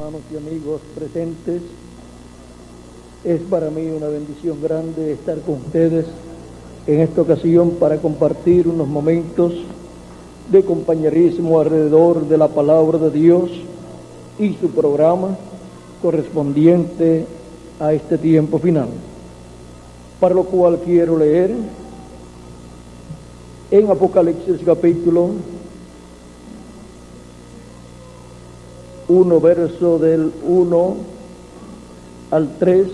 hermanos y amigos presentes. Es para mí una bendición grande estar con ustedes en esta ocasión para compartir unos momentos de compañerismo alrededor de la palabra de Dios y su programa correspondiente a este tiempo final, para lo cual quiero leer en Apocalipsis capítulo 1, verso del 1 al 3,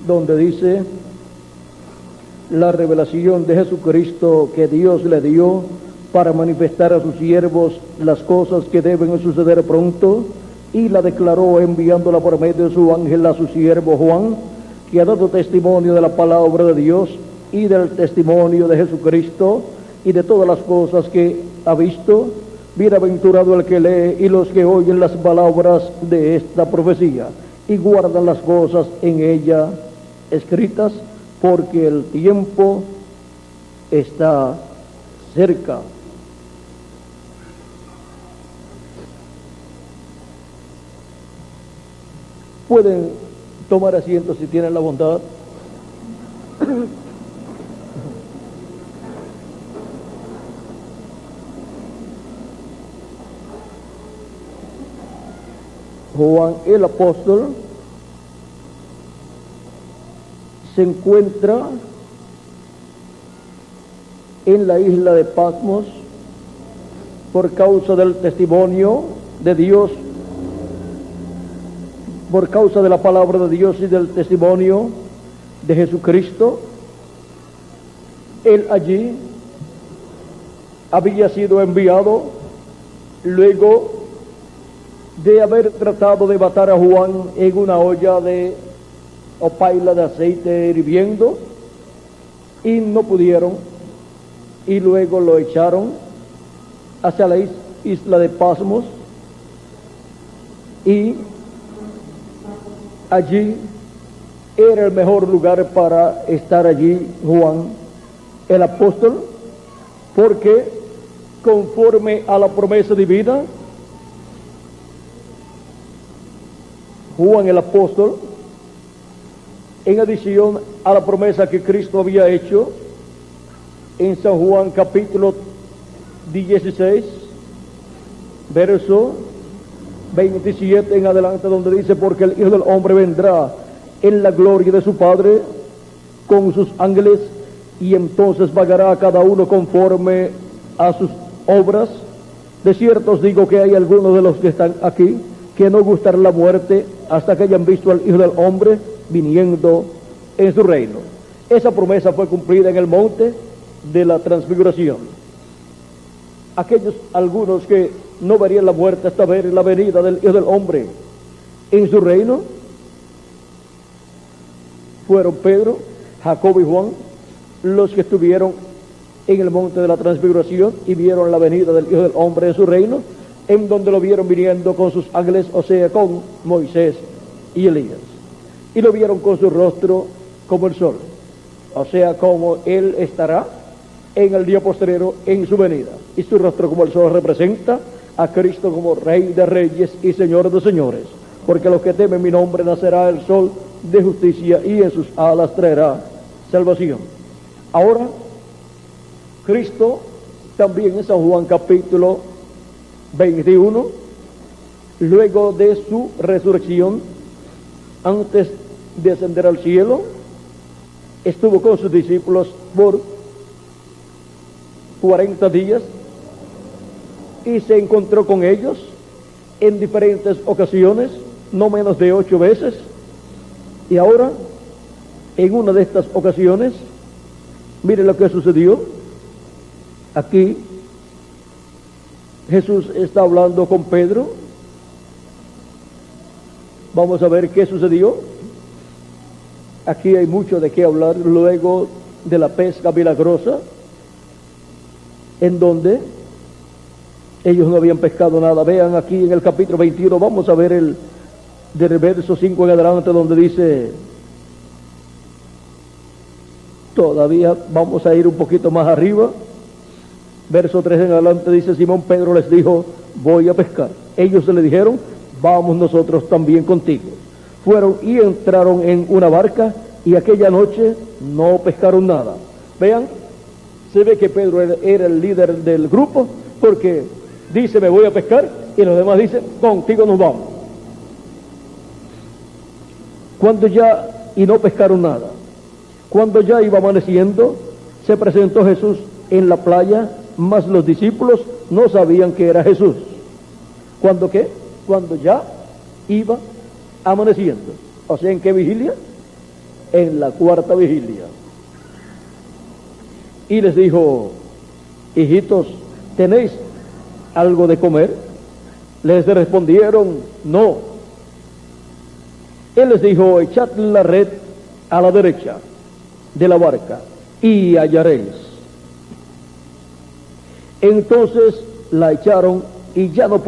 donde dice: la revelación de Jesucristo que Dios le dio para manifestar a sus siervos las cosas que deben suceder pronto, y la declaró enviándola por medio de su ángel a su siervo Juan, que ha dado testimonio de la palabra de Dios y del testimonio de Jesucristo y de todas las cosas que ha visto. Bienaventurado el que lee y los que oyen las palabras de esta profecía y guardan las cosas en ella escritas, porque el tiempo está cerca. Pueden tomar asiento si tienen la bondad. Juan el apóstol se encuentra en la isla de Patmos por causa del testimonio de Dios, por causa de la palabra de Dios y del testimonio de Jesucristo. Él allí había sido enviado luego de haber tratado de matar a Juan en una olla o paila de aceite hirviendo, y no pudieron, y luego lo echaron hacia la isla de Patmos, y allí era el mejor lugar para estar allí Juan el apóstol, porque conforme a la promesa divina, Juan el apóstol, en adición a la promesa que Cristo había hecho en San Juan capítulo 16, verso 27 en adelante, donde dice: porque el Hijo del Hombre vendrá en la gloria de su Padre con sus ángeles, y entonces pagará a cada uno conforme a sus obras. De cierto os digo que hay algunos de los que están aquí que no gustarán la muerte hasta que hayan visto al Hijo del Hombre viniendo en su reino. Esa promesa fue cumplida en el monte de la transfiguración. Algunos que no verían la muerte hasta ver la venida del Hijo del Hombre en su reino fueron Pedro, Jacobo y Juan, los que estuvieron en el monte de la transfiguración y vieron la venida del Hijo del Hombre en su reino, en donde lo vieron viniendo con sus ángeles, o sea, con Moisés y Elías, y lo vieron con su rostro como el sol, o sea, como él estará en el día postrero en su venida, y su rostro como el sol representa a Cristo como Rey de Reyes y Señor de Señores, porque a los que temen mi nombre nacerá el sol de justicia, y en sus alas traerá salvación. Ahora, Cristo también en San Juan capítulo 21, luego de su resurrección, antes de ascender al cielo, estuvo con sus discípulos por 40 días y se encontró con ellos en diferentes ocasiones, no menos de 8 veces. Y ahora, en una de estas ocasiones, mire lo que sucedió. Aquí Jesús está hablando con Pedro. Vamos a ver qué sucedió. Aquí hay mucho de qué hablar luego de la pesca milagrosa, en donde ellos no habían pescado nada. Vean aquí en el capítulo 21, vamos a ver del verso 5 en adelante, donde dice: todavía vamos a ir un poquito más arriba. Verso 3 en adelante dice: Simón Pedro les dijo: voy a pescar. Ellos le dijeron: vamos nosotros también contigo. Fueron y entraron en una barca, y aquella noche no pescaron nada. Vean, se ve que Pedro era el líder del grupo, porque dice, me voy a pescar, y los demás dicen, contigo nos vamos. Y no pescaron nada. Cuando ya iba amaneciendo, se presentó Jesús en la playa, mas los discípulos no sabían que era Jesús. ¿Cuándo qué? Cuando ya iba amaneciendo. O sea, ¿en qué vigilia? En la cuarta vigilia. Y les dijo, hijitos, ¿tenéis algo de comer? Les respondieron, no. Él les dijo, echad la red a la derecha de la barca y hallaréis. Entonces la echaron y ya no la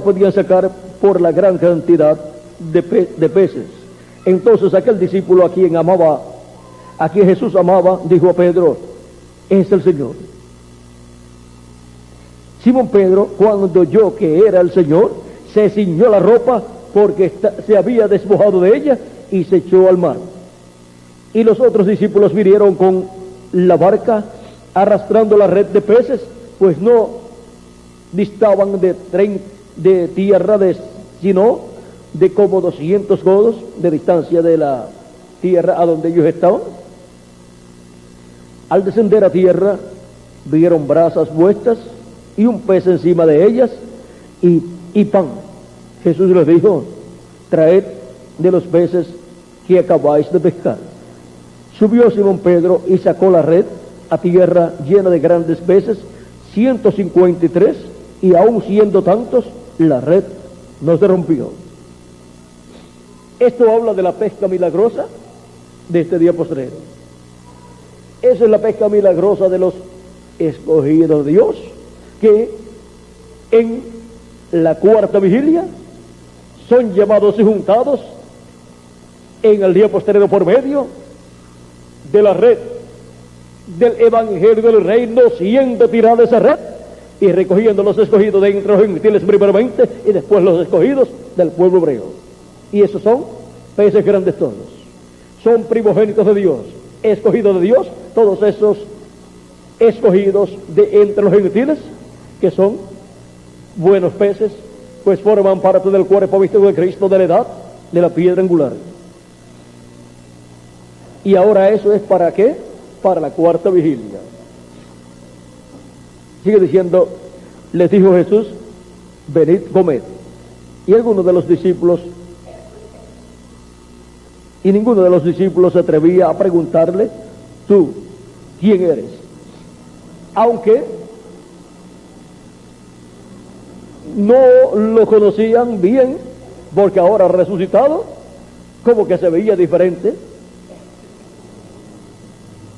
podían sacar por la gran cantidad de peces. Entonces aquel discípulo a quien Jesús amaba, dijo a Pedro, es el Señor. Simón Pedro, cuando oyó que era el Señor, se ciñó la ropa porque se había despojado de ella y se echó al mar. Y los otros discípulos vinieron con la barca arrastrando la red de peces, pues no distaban de tierra, sino de como 200 codos de distancia de la tierra a donde ellos estaban. Al descender a tierra, vieron brasas puestas y un pez encima de ellas y pan. Jesús les dijo, traed de los peces que acabáis de pescar. Subió Simón Pedro y sacó la red a tierra llena de grandes peces, 153, y aun siendo tantos, la red no se rompió. Esto habla de la pesca milagrosa de este día postrero. Esa es la pesca milagrosa de los escogidos de Dios, que en la cuarta vigilia son llamados y juntados en el día postrero por medio de la red del evangelio del reino, siendo tirada esa red y recogiendo los escogidos de entre los gentiles primeramente y después los escogidos del pueblo hebreo. Y esos son peces grandes todos, son primogénitos de Dios, escogidos de Dios, todos esos escogidos de entre los gentiles, que son buenos peces, pues forman parte del cuerpo místico de Cristo, de la edad de la piedra angular. Y ahora eso es ¿para qué? Para la cuarta vigilia. Sigue diciendo, les dijo Jesús, venid, comed. Y ninguno de los discípulos se atrevía a preguntarle, tú, ¿quién eres? Aunque no lo conocían bien, porque ahora resucitado, como que se veía diferente,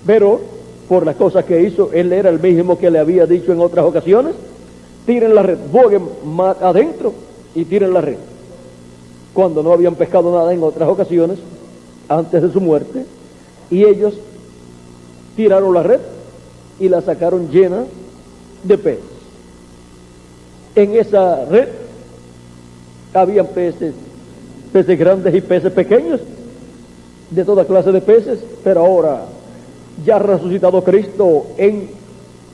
pero por las cosas que hizo, él era el mismo que le había dicho en otras ocasiones, tiren la red, boguen más adentro y tiren la red. Cuando no habían pescado nada en otras ocasiones, antes de su muerte, y ellos tiraron la red y la sacaron llena de peces. En esa red habían peces grandes y peces pequeños, de toda clase de peces, pero ahora ya resucitado Cristo en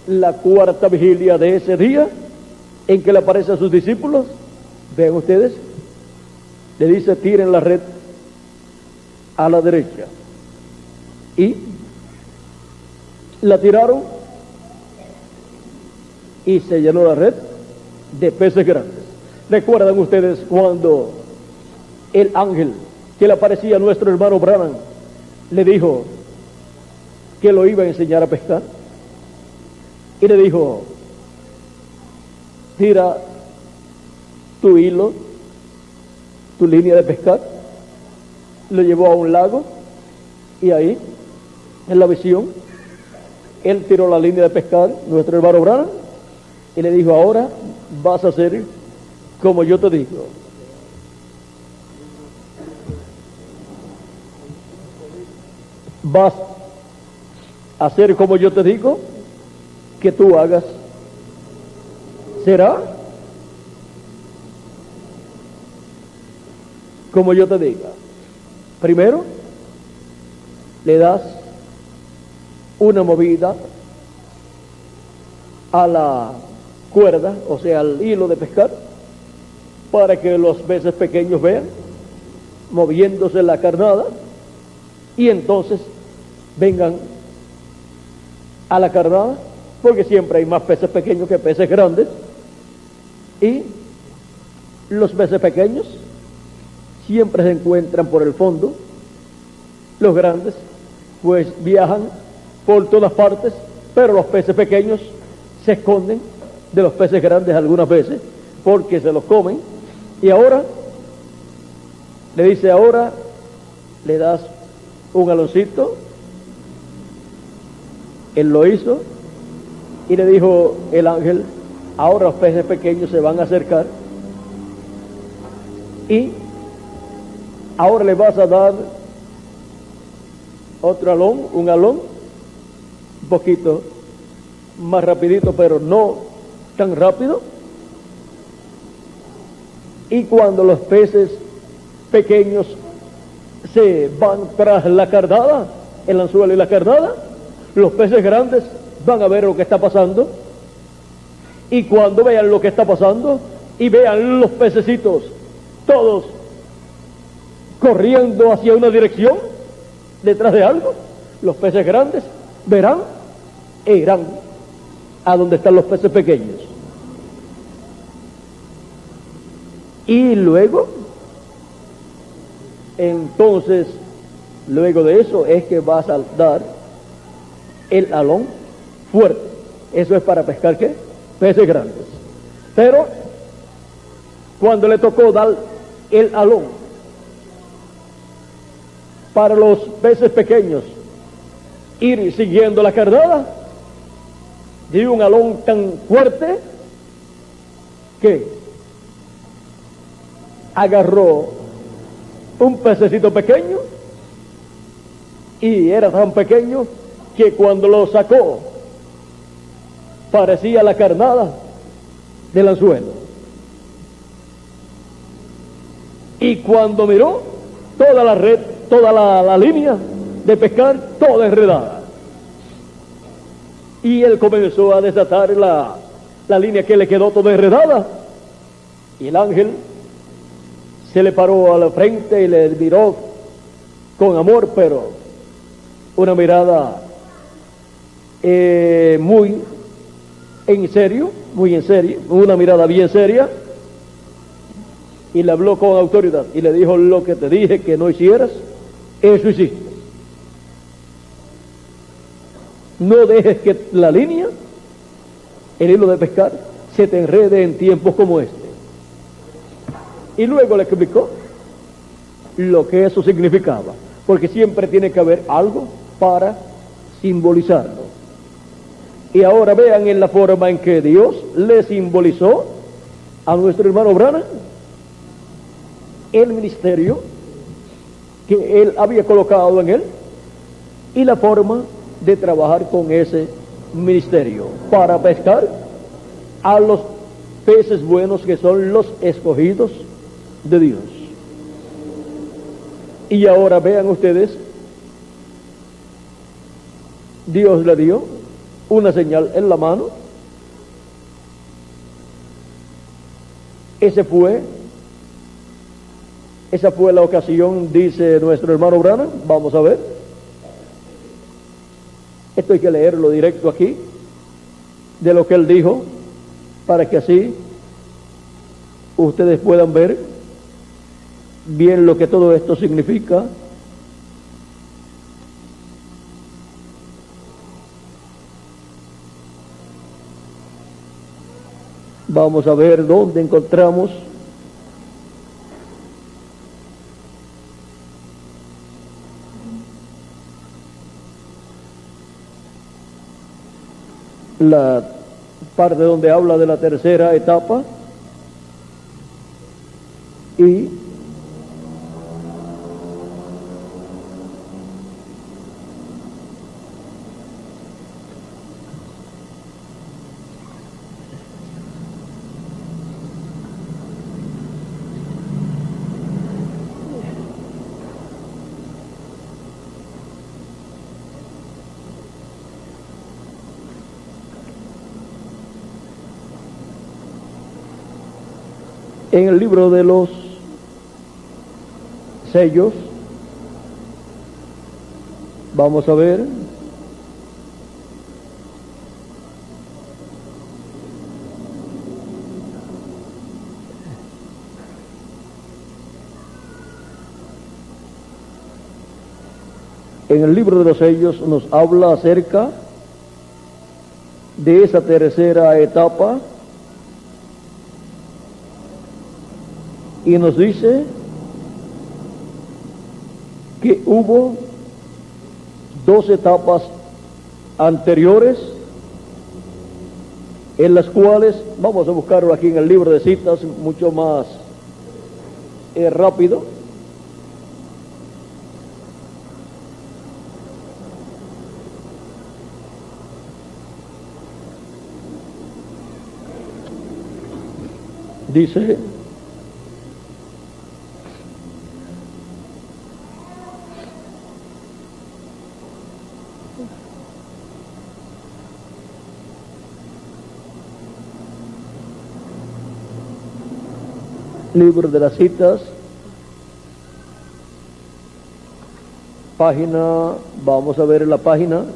la cuarta vigilia de ese día, en que le aparece a sus discípulos, ven ustedes, le dice, tiren la red a la derecha, y la tiraron y se llenó la red de peces grandes. ¿Recuerdan ustedes cuando el ángel que le aparecía a nuestro hermano Branham le dijo que lo iba a enseñar a pescar? Y le dijo, tira tu hilo, tu línea de pescar. Lo llevó a un lago y ahí, en la visión, él tiró la línea de pescar, nuestro hermano Branham, y le dijo, ahora vas a hacer como yo te digo. Vas a hacer como yo te digo que tú hagas. ¿Será como yo te diga. Primero, le das una movida a la cuerda, o sea, al hilo de pescar, para que los peces pequeños vean moviéndose la carnada y entonces vengan a la carnada, porque siempre hay más peces pequeños que peces grandes, y los peces pequeños siempre se encuentran por el fondo, los grandes pues viajan por todas partes, pero los peces pequeños se esconden de los peces grandes algunas veces porque se los comen. Y ahora le dice, ahora le das un galoncito. Él lo hizo y le dijo el ángel, ahora los peces pequeños se van a acercar y ahora le vas a dar otro alón, un alón, un poquito más rapidito, pero no tan rápido. Y cuando los peces pequeños se van tras la carnada, el anzuelo y la carnada, los peces grandes van a ver lo que está pasando. Y cuando vean lo que está pasando y vean los pececitos todos corriendo hacia una dirección, detrás de algo, los peces grandes verán e irán a donde están los peces pequeños. Y luego, entonces, luego de eso es que vas a dar el alón fuerte. Eso es para pescar, ¿qué? Peces grandes. Pero cuando le tocó dar el alón para los peces pequeños ir siguiendo la carnada, dio un alón tan fuerte que agarró un pececito pequeño y era tan pequeño que cuando lo sacó parecía la carnada del anzuelo. Y cuando miró, toda la red, toda la línea de pescar, toda enredada. Y él comenzó a desatar la línea que le quedó toda enredada. Y el ángel se le paró a la frente y le miró con amor, pero una mirada muy en serio, una mirada bien seria, y le habló con autoridad y le dijo, lo que te dije que no hicieras, eso hiciste. No dejes que la línea, el hilo de pescar, se te enrede en tiempos como este. Y luego le explicó lo que eso significaba, porque siempre tiene que haber algo para simbolizarlo. Y ahora vean en la forma en que Dios le simbolizó a nuestro hermano Branham el ministerio que él había colocado en él y la forma de trabajar con ese ministerio para pescar a los peces buenos que son los escogidos de Dios. Y ahora vean ustedes, Dios le dio una señal en la mano. Esa fue la ocasión, dice nuestro hermano Branham. Vamos a ver. Esto hay que leerlo directo aquí, de lo que él dijo, para que así ustedes puedan ver bien lo que todo esto significa. Vamos a ver dónde encontramos la parte donde habla de la tercera etapa y En el libro de los sellos, vamos a ver en el libro de los sellos nos habla acerca de esa tercera etapa y nos dice que hubo dos etapas anteriores en las cuales, vamos a buscarlo aquí en el libro de citas mucho más rápido. Dice: libro de las citas, página, vamos a ver la página 2.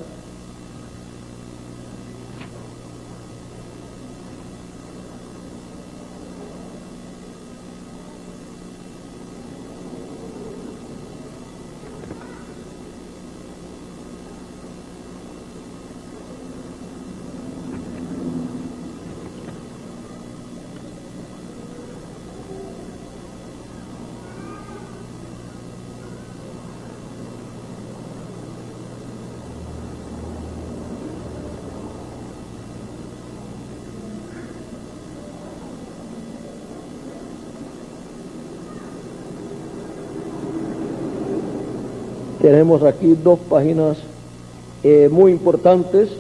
Tenemos aquí dos páginas muy importantes.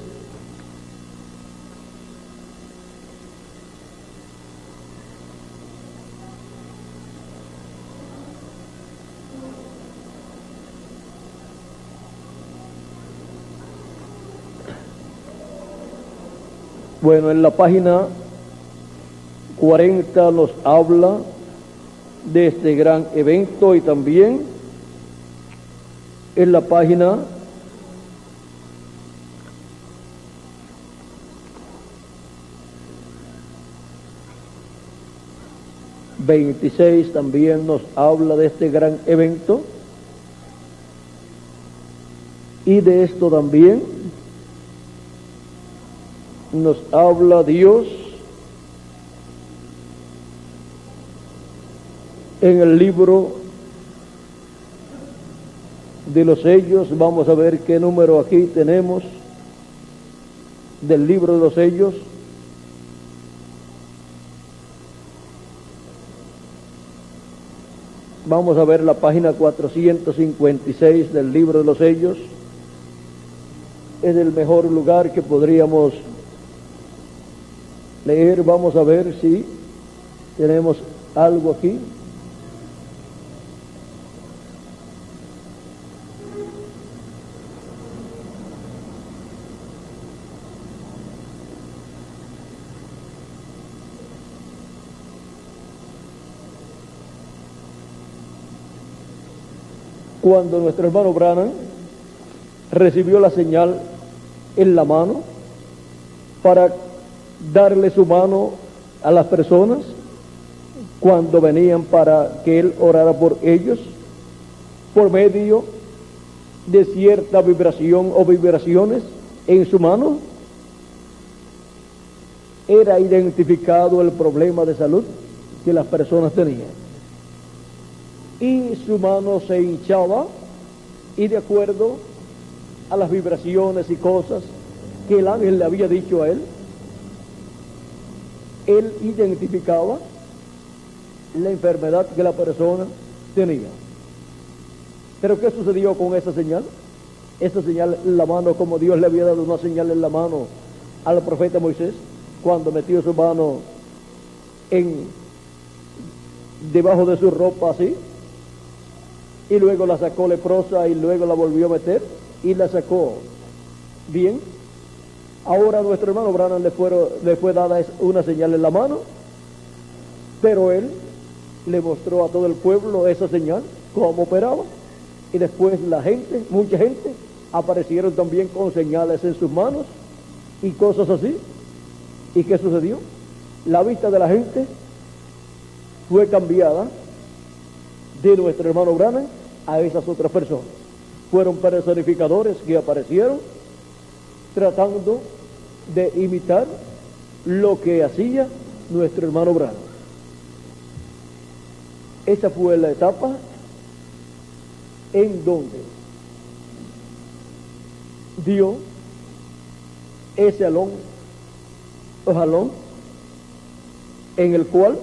Bueno, en la página 40 nos habla de este gran evento y también en la página 26 también nos habla de este gran evento y de esto también nos habla Dios en el libro de los sellos. Vamos a ver qué número aquí tenemos del libro de los sellos. Vamos a ver la página 456 del libro de los sellos. Es el mejor lugar que podríamos leer. Vamos a ver si tenemos algo aquí. Cuando nuestro hermano Branham recibió la señal en la mano para darle su mano a las personas cuando venían para que él orara por ellos, por medio de cierta vibración o vibraciones en su mano, era identificado el problema de salud que las personas tenían. Y su mano se hinchaba, y de acuerdo a las vibraciones y cosas que el ángel le había dicho a él identificaba la enfermedad que la persona tenía. Pero ¿qué sucedió con esa señal? Esa señal en la mano, como Dios le había dado una señal en la mano al profeta Moisés, cuando metió su mano debajo de su ropa así, y luego la sacó leprosa y luego la volvió a meter y la sacó bien. Ahora a nuestro hermano Branham le fue dada una señal en la mano, pero él le mostró a todo el pueblo esa señal, cómo operaba, y después la gente, mucha gente, aparecieron también con señales en sus manos y cosas así. ¿Y qué sucedió? La vista de la gente fue cambiada de nuestro hermano Branham a esas otras personas. Fueron personificadores que aparecieron tratando de imitar lo que hacía nuestro hermano Branham. Esa fue la etapa en donde dio ese jalón en el cual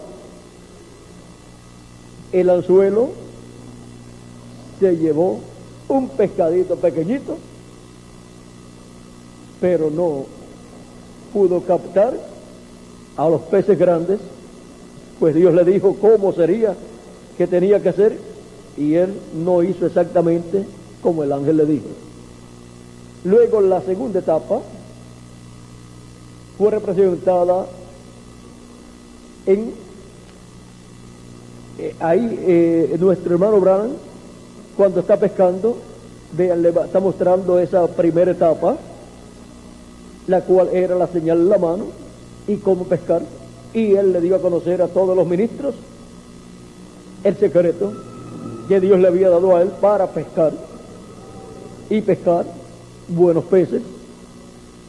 el anzuelo se llevó un pescadito pequeñito, pero no pudo captar a los peces grandes, pues Dios le dijo cómo sería, que tenía que hacer, y él no hizo exactamente como el ángel le dijo. Luego la segunda etapa fue representada en nuestro hermano Branham, cuando está pescando, vean, le está mostrando esa primera etapa, la cual era la señal en la mano y cómo pescar, y él le dio a conocer a todos los ministros el secreto que Dios le había dado a él para pescar y pescar buenos peces.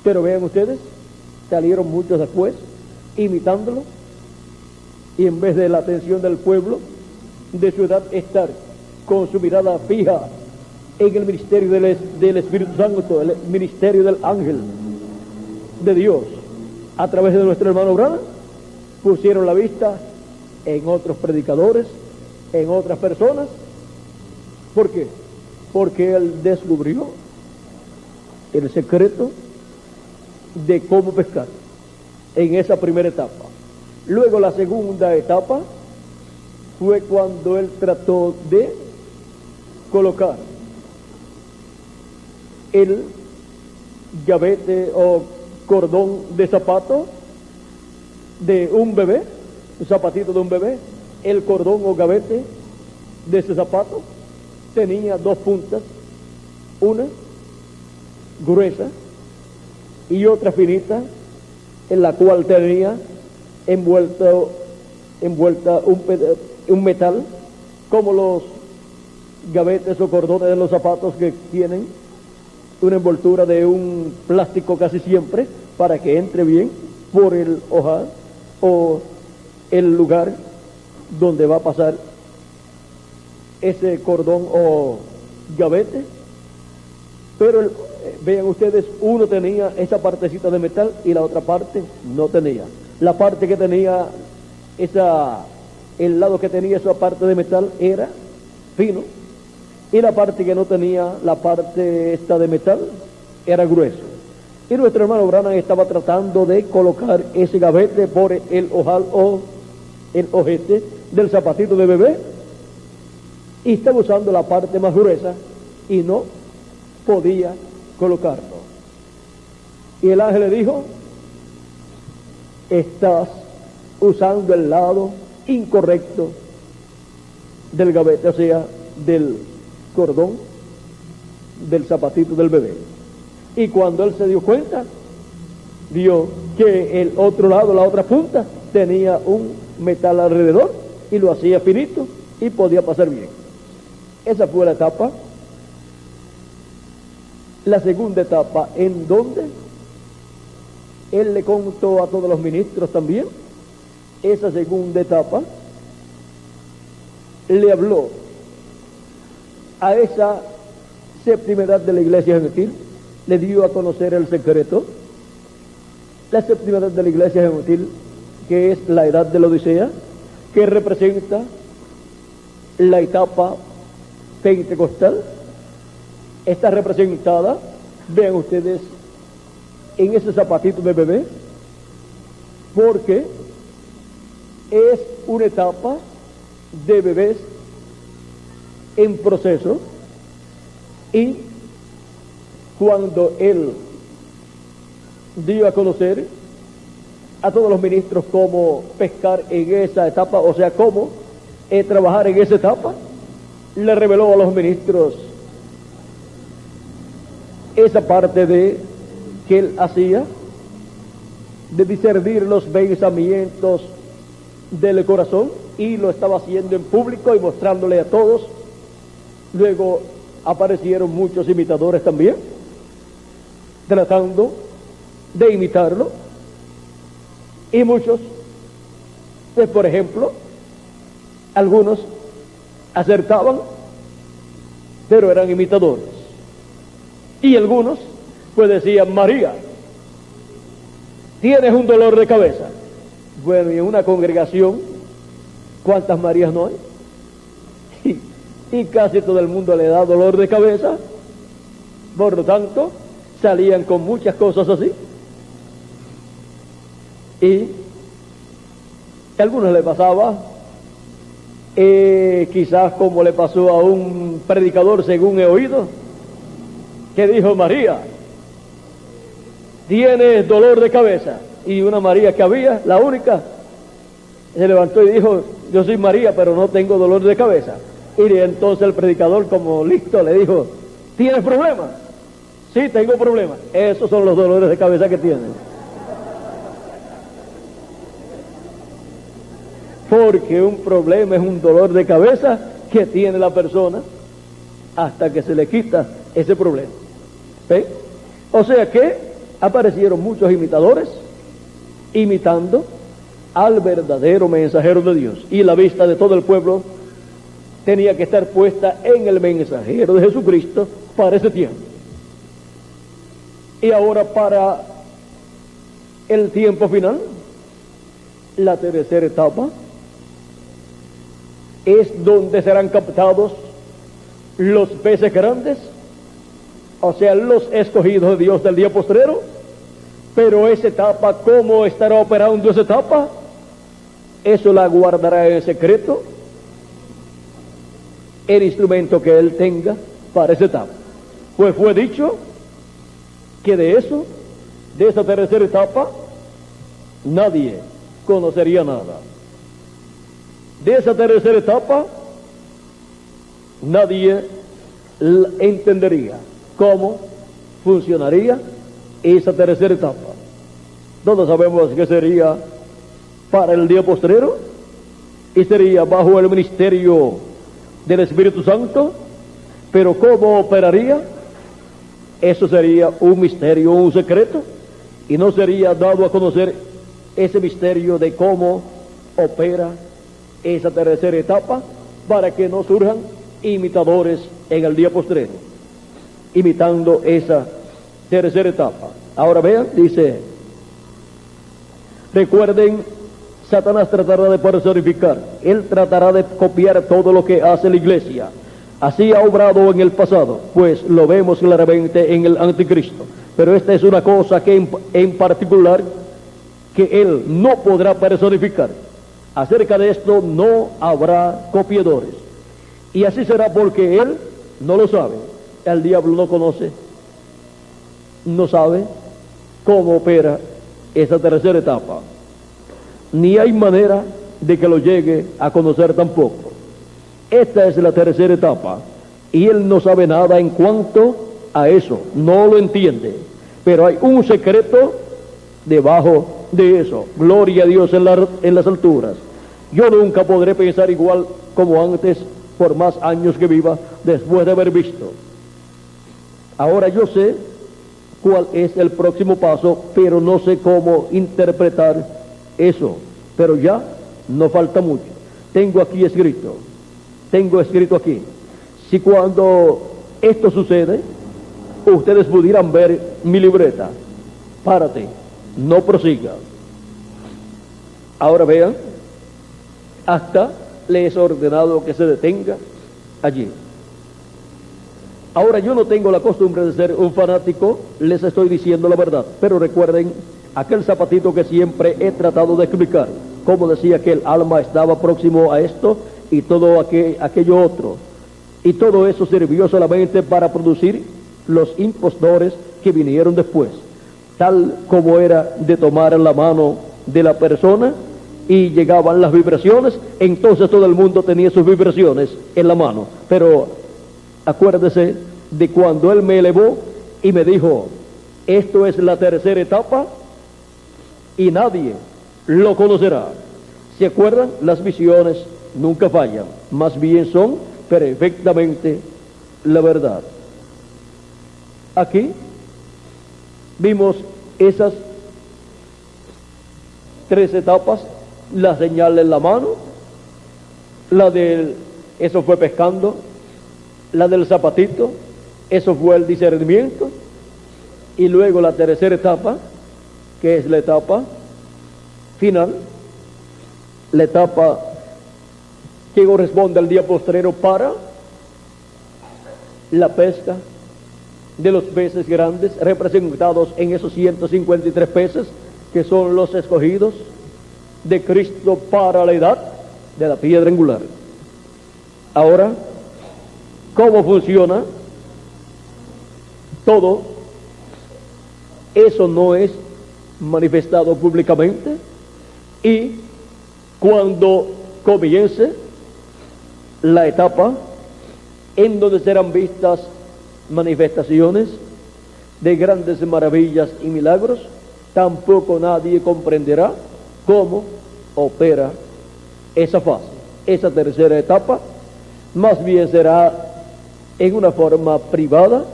Pero vean ustedes, salieron muchos después imitándolo, y en vez de la atención del pueblo de su edad estar con su mirada fija en el ministerio del Espíritu Santo, el ministerio del ángel de Dios a través de nuestro hermano Branham, pusieron la vista en otros predicadores, en otras personas. ¿Por qué? Porque él descubrió el secreto de cómo pescar en esa primera etapa. Luego la segunda etapa fue cuando él trató de colocar el gavete o cordón de zapato de un bebé, un zapatito de un bebé. El cordón o gavete de ese zapato tenía dos puntas, una gruesa y otra finita, en la cual tenía envuelta un metal, como los gavetes o cordones de los zapatos, que tienen una envoltura de un plástico casi siempre para que entre bien por el ojal o el lugar donde va a pasar ese cordón o gavete. Pero vean ustedes, uno tenía esa partecita de metal y la otra parte no tenía. La parte que tenía el lado que tenía esa parte de metal era fino, y la parte que no tenía, la parte esta de metal, era grueso. Y nuestro hermano Branham estaba tratando de colocar ese gavete por el ojal o el ojete del zapatito de bebé, y estaba usando la parte más gruesa y no podía colocarlo. Y el ángel le dijo: estás usando el lado incorrecto del gavete, o sea, del cordón del zapatito del bebé. Y cuando él se dio cuenta, vio que el otro lado, la otra punta, tenía un metal alrededor y lo hacía finito y podía pasar bien. Esa fue la etapa. La segunda etapa, en donde él le contó a todos los ministros también, esa segunda etapa, le habló a esa séptima edad de la iglesia gentil, le dio a conocer el secreto. La séptima edad de la iglesia gentil, que es la edad de la Odisea, que representa la etapa pentecostal, está representada, vean ustedes, en ese zapatito de bebé, porque es una etapa de bebés en proceso, y cuando él dio a conocer a todos los ministros cómo pescar en esa etapa, o sea, cómo trabajar en esa etapa, le reveló a los ministros esa parte de que él hacía, de discernir los pensamientos del corazón, y lo estaba haciendo en público y mostrándole a todos. Luego aparecieron muchos imitadores también, tratando de imitarlo, y muchos, pues por ejemplo, algunos acertaban, pero eran imitadores, y algunos pues decían: María, tienes un dolor de cabeza. Bueno, y en una congregación, ¿cuántas Marías no hay? Y casi todo el mundo le da dolor de cabeza. Por lo tanto, salían con muchas cosas así, y a algunos le pasaba quizás como le pasó a un predicador, según he oído, que dijo: María, tienes dolor de cabeza. Y una María que había, la única, se levantó y dijo: yo soy María, pero no tengo dolor de cabeza. Y entonces el predicador, como listo, le dijo: ¿tienes problemas? Sí, tengo problemas. Esos son los dolores de cabeza que tienen. Porque un problema es un dolor de cabeza que tiene la persona hasta que se le quita ese problema. ¿Ve? O sea que aparecieron muchos imitadores imitando al verdadero mensajero de Dios, y la vista de todo el pueblo tenía que estar puesta en el mensajero de Jesucristo para ese tiempo. Y ahora, para el tiempo final, la tercera etapa es donde serán captados los peces grandes, o sea, los escogidos de Dios del día postrero. Pero esa etapa, ¿cómo estará operando esa etapa? Eso la guardará en secreto el instrumento que él tenga para esa etapa. Pues fue dicho que de esa tercera etapa, nadie conocería nada. De esa tercera etapa, nadie entendería cómo funcionaría esa tercera etapa. Todos sabemos que sería para el día postrero, y sería bajo el ministerio del Espíritu Santo. Pero ¿cómo operaría? Eso sería un misterio, un secreto, y no sería dado a conocer ese misterio de cómo opera esa tercera etapa, para que no surjan imitadores en el día postrero, imitando esa tercera etapa. Ahora vean, dice: recuerden, Satanás tratará de personificar, él tratará de copiar todo lo que hace la iglesia. Así ha obrado en el pasado, pues lo vemos claramente en el anticristo. Pero esta es una cosa que en particular que él no podrá personificar. Acerca de esto no habrá copiadores, y así será porque él no lo sabe. El diablo no conoce, no sabe cómo opera esa tercera etapa, ni hay manera de que lo llegue a conocer tampoco. Esta es la tercera etapa, y él no sabe nada en cuanto a eso, no lo entiende. Pero hay un secreto debajo de eso. Gloria a Dios en las alturas. Yo nunca podré pensar igual como antes, por más años que viva, después de haber visto. Ahora yo sé cuál es el próximo paso, pero no sé cómo interpretar eso. Pero ya no falta mucho. Tengo escrito aquí. Si cuando esto sucede, ustedes pudieran ver mi libreta, párate, no prosiga. Ahora vean, hasta les he ordenado que se detenga allí. Ahora yo no tengo la costumbre de ser un fanático, les estoy diciendo la verdad, pero recuerden aquel zapatito que siempre he tratado de explicar, como decía que el alma estaba próximo a esto y todo aquello otro, y todo eso sirvió solamente para producir los impostores que vinieron después, tal como era de tomar la mano de la persona y llegaban las vibraciones, entonces todo el mundo tenía sus vibraciones en la mano. Pero acuérdese de cuando Él me elevó y me dijo, esto es la tercera etapa y nadie lo conocerá. ¿Se acuerdan? Las visiones nunca fallan, más bien son perfectamente la verdad. Aquí vimos esas 3 etapas: la señal en la mano, eso fue pescando, la del zapatito, eso fue el discernimiento, y luego la tercera etapa, que es la etapa final, la etapa que corresponde al día postrero para la pesca de los peces grandes, representados en esos 153 peces que son los escogidos de Cristo para la edad de la piedra angular. Ahora, ¿cómo funciona? Todo eso no es manifestado públicamente, y cuando comience la etapa en donde serán vistas manifestaciones de grandes maravillas y milagros, tampoco nadie comprenderá cómo opera esa fase, esa tercera etapa. Más bien será en una forma privada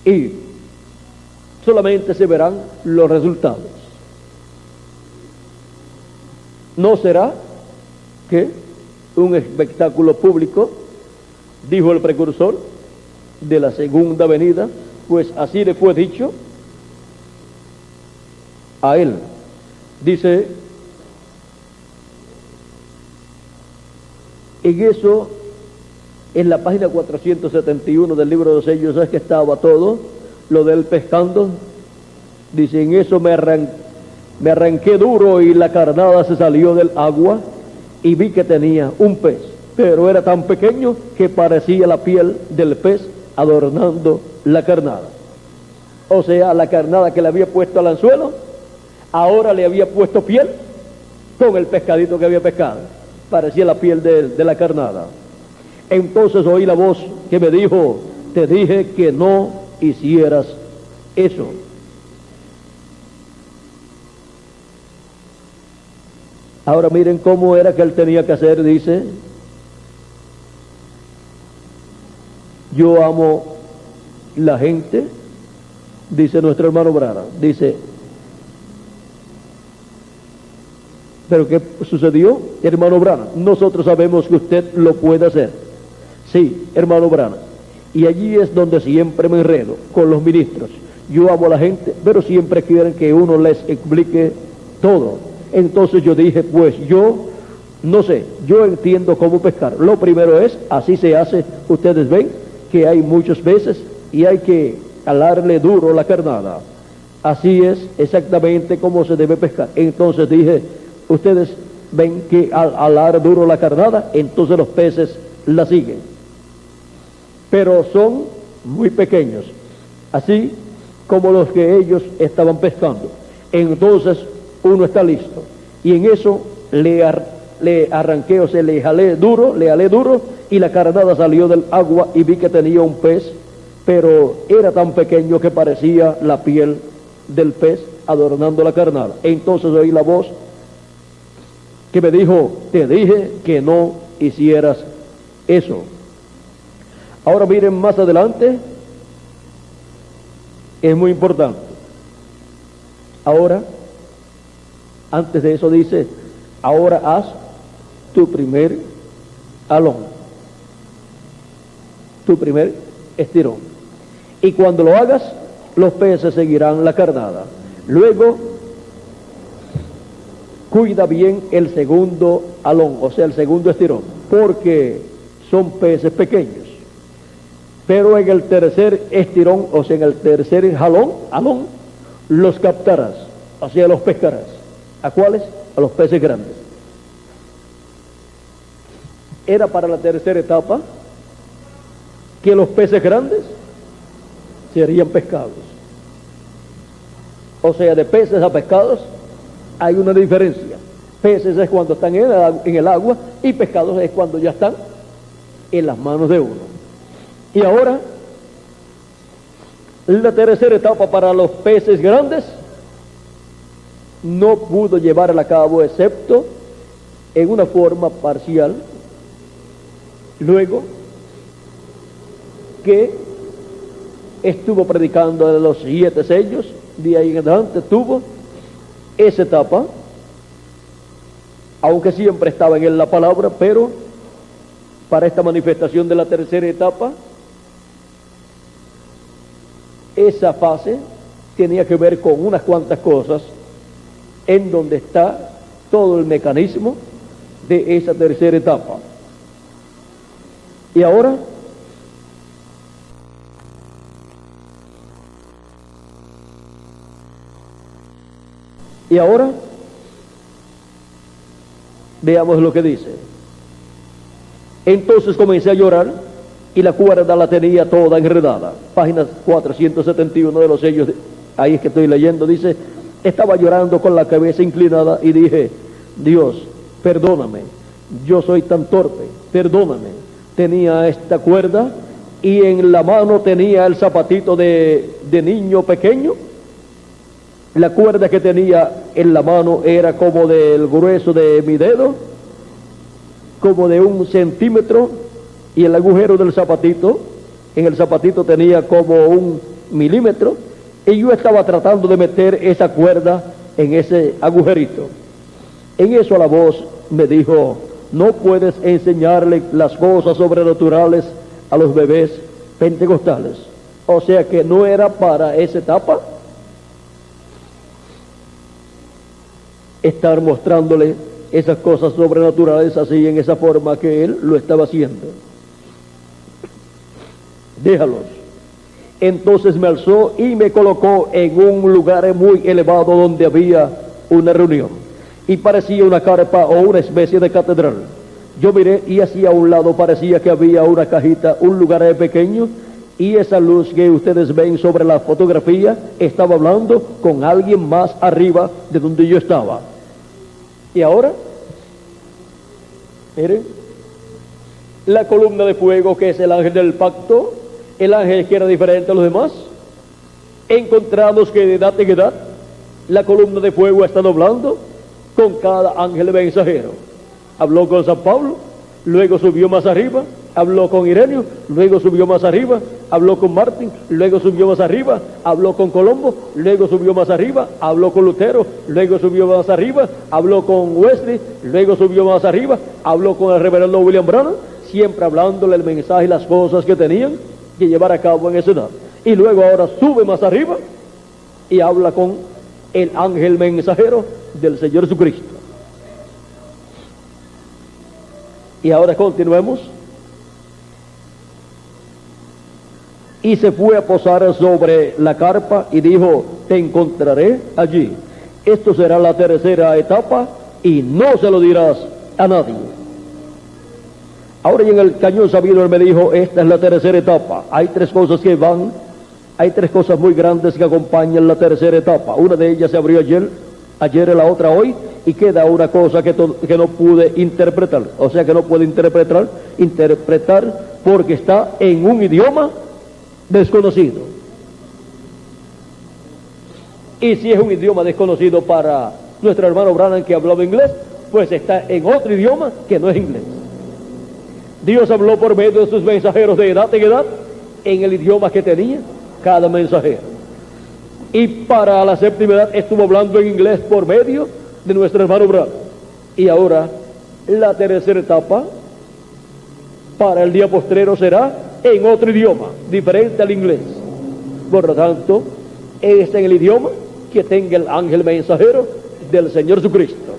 y solamente se verán los resultados. No será que un espectáculo público, dijo el precursor de la segunda venida, pues así le fue dicho a él. Dice, en eso, en la página 471 del libro de los sellos, es que estaba todo lo del pescando. Dice, en eso me arranqué duro y la carnada se salió del agua y vi que tenía un pez, pero era tan pequeño que parecía la piel del pez adornando la carnada. O sea, la carnada que le había puesto al anzuelo, ahora le había puesto piel con el pescadito que había pescado. Parecía la piel de la carnada. Entonces oí la voz que me dijo, te dije que no hicieras eso. Ahora miren cómo era que él tenía que hacer. Dice, yo amo la gente, dice nuestro hermano Brana. Dice, ¿pero qué sucedió, hermano Brana? Nosotros sabemos que usted lo puede hacer. Sí, hermano Brana. Y allí es donde siempre me enredo con los ministros. Yo amo a la gente, pero siempre quieren que uno les explique todo. Entonces yo dije, pues yo no sé, yo entiendo cómo pescar. Lo primero es, así se hace. Ustedes ven que hay muchos peces y hay que alarle duro la carnada. Así es exactamente como se debe pescar. Entonces dije, ustedes ven que al alar duro la carnada, entonces los peces la siguen, pero son muy pequeños, así como los que ellos estaban pescando. Entonces uno está listo, y en eso le arranqué, o sea, le alé duro, y la carnada salió del agua y vi que tenía un pez, pero era tan pequeño que parecía la piel del pez adornando la carnada. Entonces oí la voz que me dijo, te dije que no hicieras eso. Ahora miren más adelante, es muy importante. Ahora, antes de eso dice, ahora haz tu primer alón, tu primer estirón. Y cuando lo hagas, los peces seguirán la carnada. Luego, cuida bien el segundo alón, o sea, el segundo estirón, porque son peces pequeños. Pero en el tercer estirón, o sea, en el tercer alón, los captarás, o sea, los pescarás. ¿A cuáles? A los peces grandes. Era para la tercera etapa que los peces grandes serían pescados. O sea, de peces a pescados hay una diferencia. Peces es cuando están en el agua y pescados es cuando ya están en las manos de uno. Y ahora, la tercera etapa para los peces grandes no pudo llevarla a cabo excepto en una forma parcial. Luego que estuvo predicando de los 7 sellos, de ahí en adelante tuvo esa etapa, aunque siempre estaba en él la palabra, pero para esta manifestación de la tercera etapa, esa fase tenía que ver con unas cuantas cosas en donde está todo el mecanismo de esa tercera etapa. Y ahora veamos lo que dice. Entonces comencé a llorar y la cuerda la tenía toda enredada. Página 471 de los sellos, ahí es que estoy leyendo, dice: estaba llorando con la cabeza inclinada y dije: Dios, perdóname, yo soy tan torpe, perdóname. Tenía esta cuerda y en la mano tenía el zapatito de niño pequeño. La cuerda que tenía en la mano era como del grueso de mi dedo, como de 1 centímetro, y el agujero del zapatito, en el zapatito tenía como 1 milímetro, y yo estaba tratando de meter esa cuerda en ese agujerito. En eso la voz me dijo: no puedes enseñarle las cosas sobrenaturales a los bebés pentecostales. O sea que no era para esa etapa estar mostrándole esas cosas sobrenaturales así, en esa forma que él lo estaba haciendo. Déjalos. Entonces me alzó y me colocó en un lugar muy elevado donde había una reunión, y parecía una carpa o una especie de catedral. Yo miré y hacia un lado parecía que había una cajita, un lugar pequeño, y esa luz que ustedes ven sobre la fotografía estaba hablando con alguien más arriba de donde yo estaba. Y ahora, miren, la columna de fuego, que es el ángel del pacto, el ángel que era diferente a los demás, encontramos que de edad en edad la columna de fuego está hablando con cada ángel mensajero. Habló con San Pablo, luego subió más arriba, habló con Ireneo, luego subió más arriba, habló con Martín, luego subió más arriba, habló con Colombo, luego subió más arriba, habló con Lutero, luego subió más arriba, habló con Wesley, luego subió más arriba, habló con el reverendo William Branham, siempre hablándole el mensaje y las cosas que tenían que llevar a cabo en esa edad. Y luego ahora sube más arriba y habla con el ángel mensajero del Señor Jesucristo. Y ahora continuemos. Y se fue a posar sobre la carpa y dijo: te encontraré allí. Esto será la tercera etapa y no se lo dirás a nadie. Ahora, y en el cañón sabido, él me dijo: esta es la tercera etapa. Hay 3 cosas que van, hay 3 cosas muy grandes que acompañan la tercera etapa. Una de ellas se abrió ayer y la otra hoy, y queda una cosa que no pude interpretar. O sea que no puedo interpretar porque está en un idioma desconocido. Y si es un idioma desconocido para nuestro hermano Branham, que hablaba inglés, pues está en otro idioma que no es inglés. Dios habló por medio de sus mensajeros de edad en edad en el idioma que tenía cada mensajero. Y para la séptima edad estuvo hablando en inglés por medio de nuestro hermano Branham. Y ahora la tercera etapa para el día postrero será en otro idioma diferente al inglés. Por lo tanto, es en el idioma que tenga el ángel mensajero del Señor Jesucristo,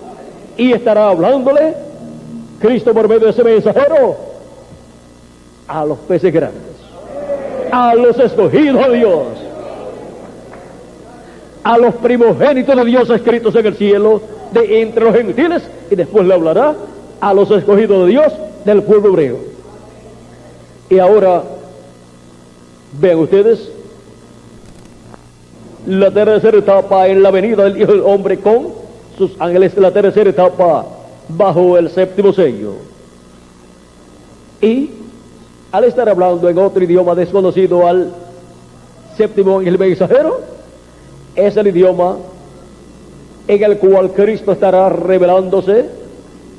y estará hablándole Cristo por medio de ese mensajero a los peces grandes, a los escogidos de Dios, a los primogénitos de Dios escritos en el cielo de entre los gentiles, y después le hablará a los escogidos de Dios del pueblo hebreo. Y ahora vean ustedes la tercera etapa en la venida del Hijo del Hombre con sus ángeles de la tercera etapa bajo el séptimo sello. Y al estar hablando en otro idioma desconocido al séptimo ángel mensajero, es el idioma en el cual Cristo estará revelándose,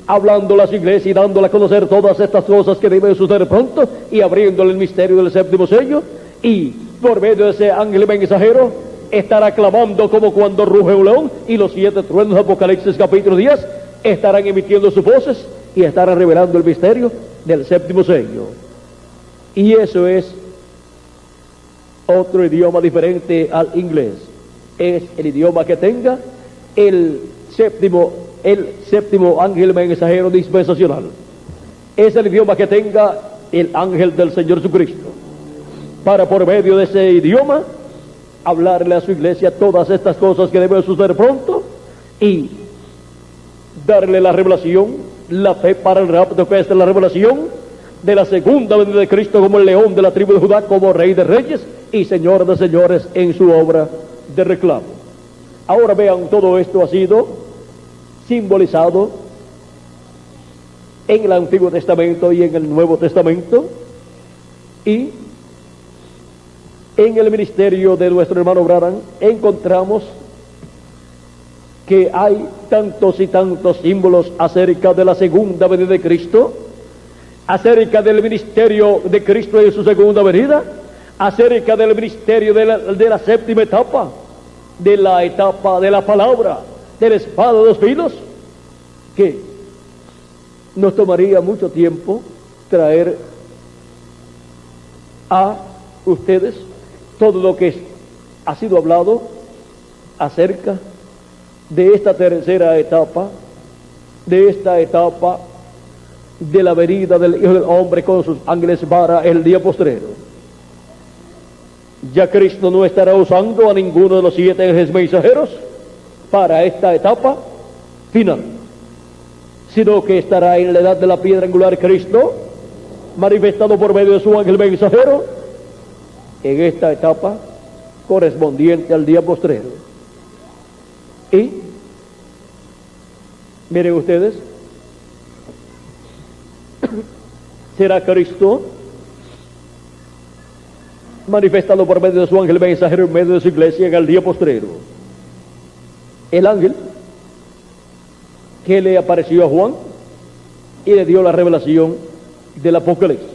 hablando a las iglesias y dándole a conocer todas estas cosas que deben suceder pronto y abriéndole el misterio del séptimo sello. Y por medio de ese ángel mensajero estará clamando como cuando ruge un león, y los 7 truenos de Apocalipsis capítulo 10 estarán emitiendo sus voces y estarán revelando el misterio del séptimo sello. Y eso es otro idioma diferente al inglés. Es el idioma que tenga el séptimo ángel mensajero dispensacional. Es el idioma que tenga el ángel del Señor Jesucristo, para por medio de ese idioma hablarle a su iglesia todas estas cosas que deben suceder pronto y darle la revelación, la fe para el rapto, que es la revelación de la segunda venida de Cristo como el león de la tribu de Judá, como rey de reyes y señor de señores en su obra de reclamo. Ahora vean, todo esto ha sido simbolizado en el Antiguo Testamento y en el Nuevo Testamento, y en el ministerio de nuestro hermano Branham encontramos que hay tantos y tantos símbolos acerca de la segunda venida de Cristo, acerca del ministerio de Cristo en su segunda venida, acerca del ministerio de la séptima etapa, de la etapa de la palabra, de la espada de 2 filos, que nos tomaría mucho tiempo traer a ustedes todo lo que ha sido hablado acerca de esta tercera etapa, de esta etapa de la venida del Hijo del Hombre con sus ángeles para el día postrero. Ya Cristo no estará usando a ninguno de los 7 ángeles mensajeros para esta etapa final, sino que estará en la edad de la piedra angular Cristo, manifestado por medio de su ángel mensajero, en esta etapa correspondiente al día postrero. Y miren ustedes, será Cristo manifestado por medio de su ángel mensajero en medio de su iglesia en el día postrero. El ángel que le apareció a Juan y le dio la revelación del Apocalipsis.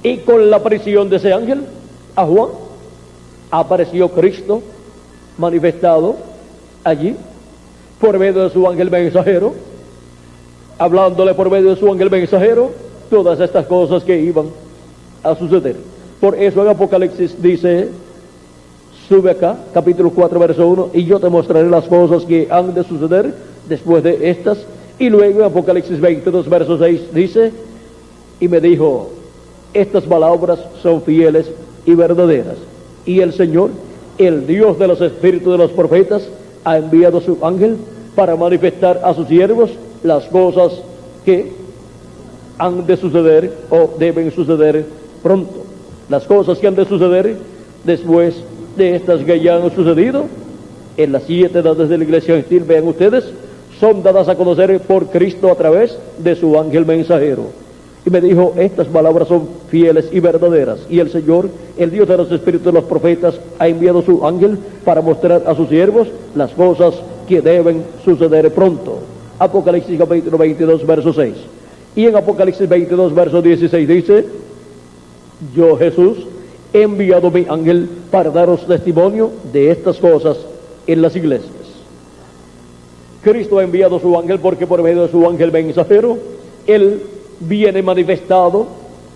Y con la aparición de ese ángel a Juan apareció Cristo manifestado allí por medio de su ángel mensajero, hablándole por medio de su ángel mensajero todas estas cosas que iban a suceder. Por eso en Apocalipsis dice, sube acá, capítulo 4, verso 1, y yo te mostraré las cosas que han de suceder después de estas. Y luego en Apocalipsis 22, verso 6 dice, y me dijo, estas palabras son fieles y verdaderas, y el Señor, el Dios de los espíritus de los profetas, ha enviado su ángel para manifestar a sus siervos las cosas que han de suceder o deben suceder pronto. Las cosas que han de suceder después de estas que ya han sucedido en las 7 edades de la iglesia gentil, vean ustedes, son dadas a conocer por Cristo a través de su ángel mensajero. Y me dijo, estas palabras son fieles y verdaderas, y el Señor, el Dios de los espíritus de los profetas, ha enviado su ángel para mostrar a sus siervos las cosas que deben suceder pronto. Apocalipsis capítulo 22, verso 6. Y en Apocalipsis 22, verso 16 dice, yo, Jesús, he enviado mi ángel para daros testimonio de estas cosas en las iglesias. Cristo ha enviado su ángel porque por medio de su ángel mensajero, Él viene manifestado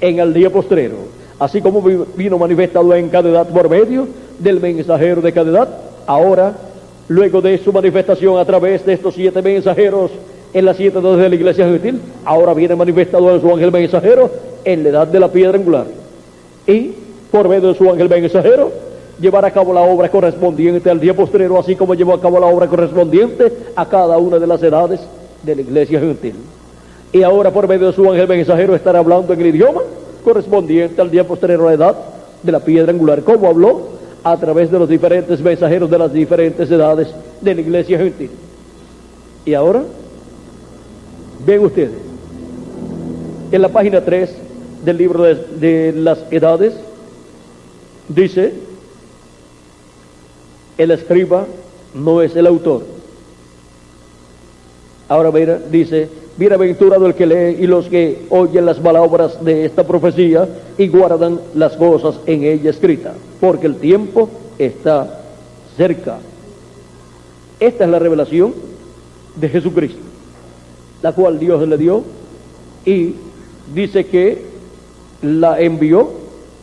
en el día postrero, así como vino manifestado en cada edad por medio del mensajero de cada edad. Ahora, luego de su manifestación a través de estos 7 mensajeros en las 7 edades de la iglesia gentil, ahora viene manifestado en su ángel mensajero en la edad de la piedra angular, y por medio de su ángel mensajero llevar a cabo la obra correspondiente al día postrero, así como llevó a cabo la obra correspondiente a cada una de las edades de la iglesia gentil. Y ahora por medio de su ángel mensajero estará hablando en el idioma correspondiente al día postrero a la edad de la piedra angular, como habló a través de los diferentes mensajeros de las diferentes edades de la iglesia gentil. Y ahora, ven ustedes, en la página 3 del libro de las edades, dice, el escriba no es el autor. Ahora mira, dice, bienaventurado el que lee y los que oyen las palabras de esta profecía y guardan las cosas en ella escritas, porque el tiempo está cerca. Esta es la revelación de Jesucristo, la cual Dios le dio, y dice que la envió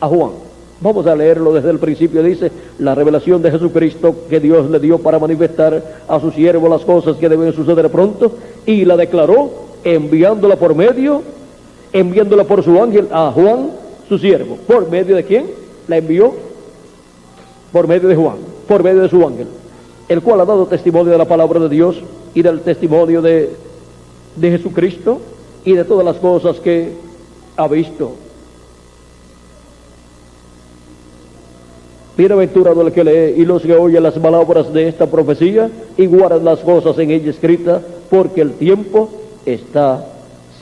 a Juan. Vamos a leerlo desde el principio. Dice, la revelación de Jesucristo que Dios le dio para manifestar a su siervo las cosas que deben suceder pronto, y la declaró enviándola por su ángel a Juan, su siervo. ¿Por medio de quién? La envió por medio de Juan, por medio de su ángel, el cual ha dado testimonio de la palabra de Dios y del testimonio de Jesucristo y de todas las cosas que ha visto. Bienaventurado el que lee y los que oyen las palabras de esta profecía y guardan las cosas en ella escritas, porque el tiempo está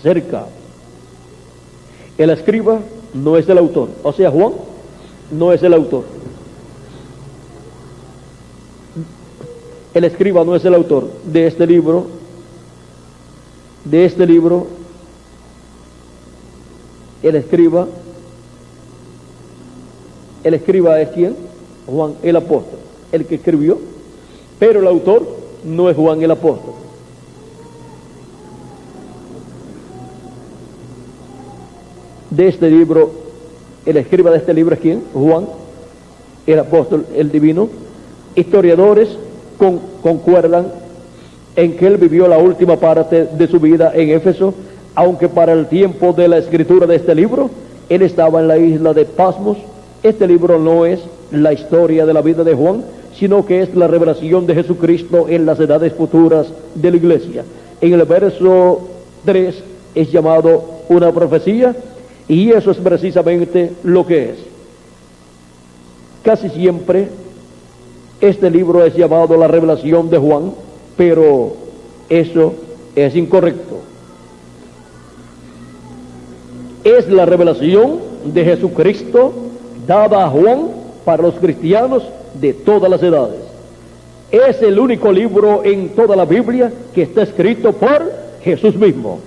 cerca. El escriba no es el autor, o sea, Juan no es el autor. El escriba no es el autor de este libro. El escriba es ¿quién? Juan el apóstol, el que escribió, pero el autor no es Juan el apóstol. De este libro, el escriba de este libro es ¿quién? Juan el apóstol, el divino. Historiadores concuerdan en que él vivió la última parte de su vida en Éfeso, aunque para el tiempo de la escritura de este libro él estaba en la isla de Patmos. Este libro no es la historia de la vida de Juan, sino que es la revelación de Jesucristo en las edades futuras de la iglesia. En el verso 3 es llamado una profecía, y eso es precisamente lo que es. Casi siempre este libro es llamado la revelación de Juan, pero eso es incorrecto. Es la revelación de Jesucristo dada a Juan para los cristianos de todas las edades. Es el único libro en toda la Biblia que está escrito por Jesús mismo,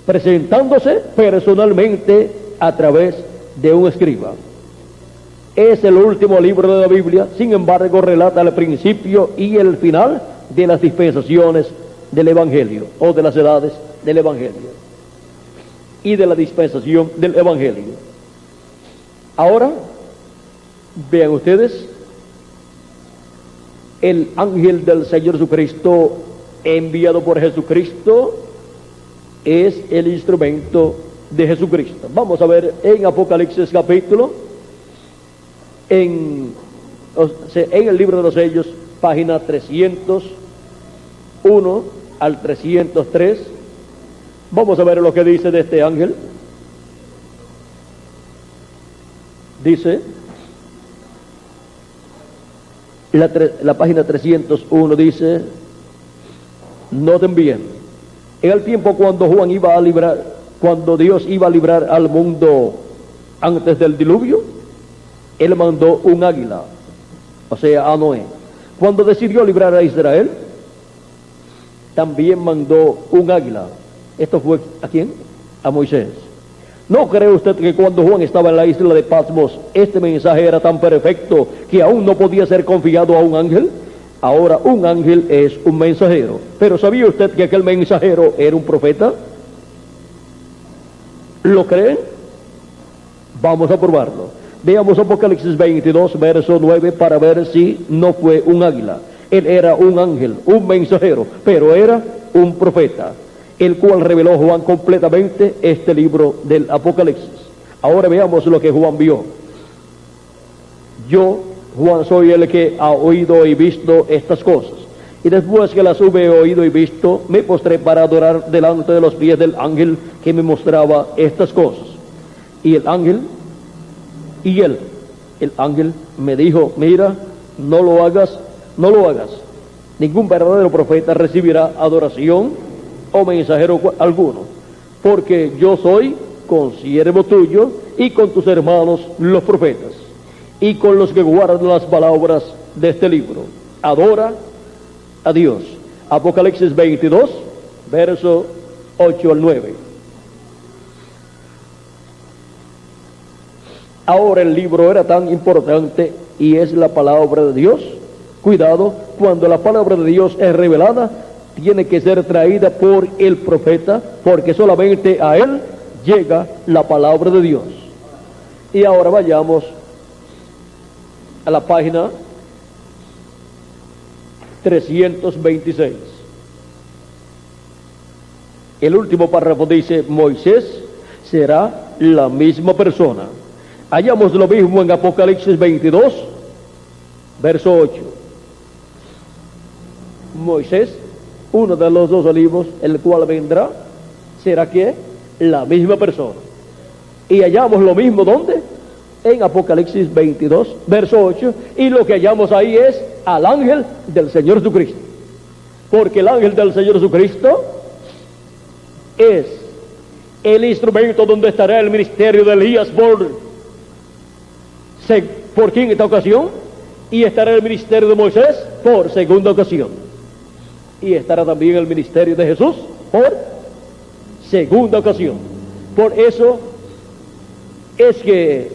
presentándose personalmente a través de un escriba. Es el último libro de la Biblia, sin embargo relata el principio y el final de las dispensaciones del Evangelio, o de las edades del Evangelio y de la dispensación del Evangelio. Ahora vean ustedes, el ángel del Señor Jesucristo, enviado por Jesucristo, es el instrumento de Jesucristo. Vamos a ver en Apocalipsis capítulo, en el libro de los sellos, página 301 al 303. Vamos a ver lo que dice de este ángel. Dice, la página 301 dice, noten bien, en el tiempo cuando cuando Dios iba a librar al mundo antes del diluvio, Él mandó un águila, o sea, a Noé. Cuando decidió librar a Israel, también mandó un águila. ¿Esto fue a quién? A Moisés. ¿No cree usted que cuando Juan estaba en la isla de Patmos, este mensaje era tan perfecto que aún no podía ser confiado a un ángel? Ahora, un ángel es un mensajero. Pero ¿sabía usted que aquel mensajero era un profeta? ¿Lo creen? Vamos a probarlo. Veamos Apocalipsis 22, verso 9, para ver si no fue un águila. Él era un ángel, un mensajero, pero era un profeta, el cual reveló Juan completamente este libro del Apocalipsis. Ahora veamos lo que Juan vio. Yo, Juan, soy el que ha oído y visto estas cosas. Y después que las hube oído y visto, me postré para adorar delante de los pies del ángel que me mostraba estas cosas. Y el ángel me dijo, mira, no lo hagas, ningún verdadero profeta recibirá adoración o mensajero alguno, porque yo soy consiervo tuyo y con tus hermanos los profetas, y con los que guardan las palabras de este libro. Adora a Dios. Apocalipsis 22, verso 8 al 9. Ahora el libro era tan importante y es la palabra de Dios. Cuidado, cuando la palabra de Dios es revelada, tiene que ser traída por el profeta, porque solamente a él llega la palabra de Dios. Y ahora vayamos a la página 326. El último párrafo dice: Moisés será la misma persona. Hallamos lo mismo en Apocalipsis 22, verso 8. Moisés, uno de los dos olivos, el cual vendrá, será que la misma persona. Y hallamos lo mismo, ¿dónde? En Apocalipsis 22, verso 8, y lo que hallamos ahí es al ángel del Señor Jesucristo, porque el ángel del Señor Jesucristo es el instrumento donde estará el ministerio de Elías por quinta ocasión, y estará el ministerio de Moisés por segunda ocasión, y estará también el ministerio de Jesús por segunda ocasión. Por eso es que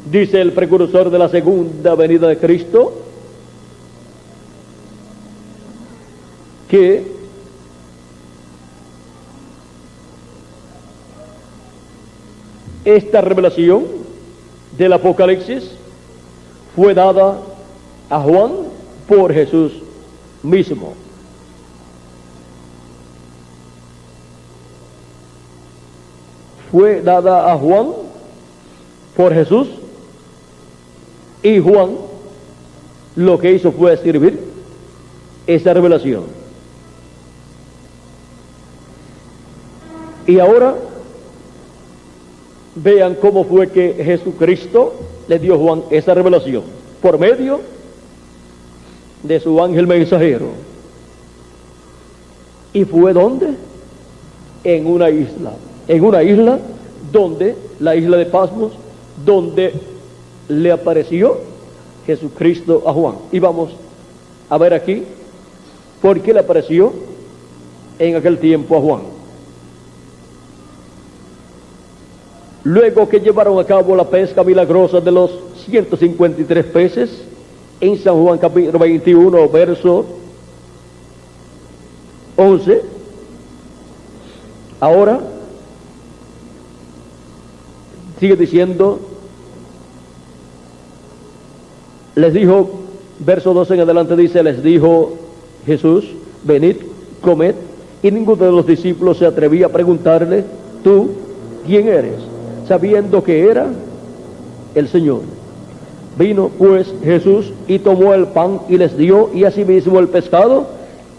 dice el precursor de la segunda venida de Cristo que esta revelación del Apocalipsis fue dada a Juan por Jesús mismo. Fue dada a Juan por Jesús, y Juan lo que hizo fue escribir esa revelación. Y ahora vean cómo fue que Jesucristo le dio a Juan esa revelación, por medio de su ángel mensajero. ¿Y fue dónde? En una isla donde, la isla de Patmos, donde le apareció Jesucristo a Juan. Y vamos a ver aquí por qué le apareció en aquel tiempo a Juan. Luego que llevaron a cabo la pesca milagrosa de los 153 peces, en San Juan capítulo 21, verso 11, ahora sigue diciendo, les dijo, verso 12 en adelante dice, les dijo Jesús: venid, comed. Y ninguno de los discípulos se atrevía a preguntarle: ¿tú quién eres?, sabiendo que era el Señor. Vino pues Jesús y tomó el pan y les dio, y asimismo el pescado.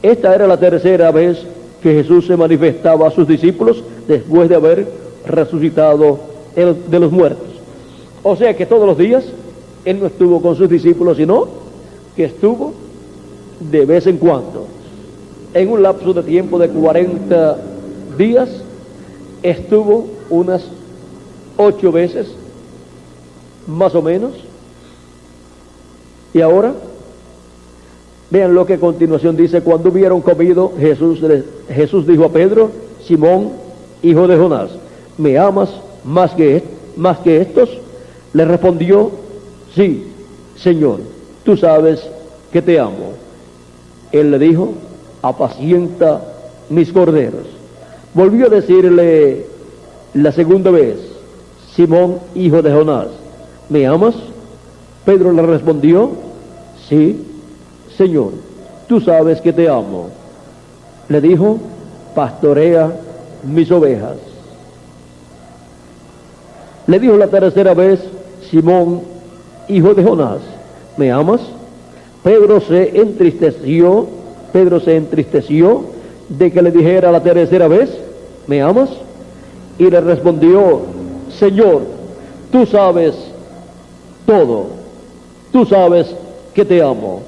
Esta era la tercera vez que Jesús se manifestaba a sus discípulos después de haber resucitado de los muertos. O sea que todos los días Él no estuvo con sus discípulos, sino que estuvo de vez en cuando. En un lapso de tiempo de 40 días, estuvo unas 8 veces, más o menos. Y ahora, vean lo que a continuación dice: cuando hubieron comido, Jesús dijo a Pedro: Simón, hijo de Jonás, ¿me amas más que estos? Le respondió: sí, Señor, tú sabes que te amo. Él le dijo: apacienta mis corderos. Volvió a decirle la segunda vez: Simón, hijo de Jonás, ¿me amas? Pedro le respondió: sí, Señor, tú sabes que te amo. Le dijo: pastorea mis ovejas. Le dijo la tercera vez: Simón, hijo de Jonás, ¿me amas? Pedro se entristeció de que le dijera la tercera vez: ¿me amas? Y le respondió: Señor, tú sabes todo, tú sabes que te amo.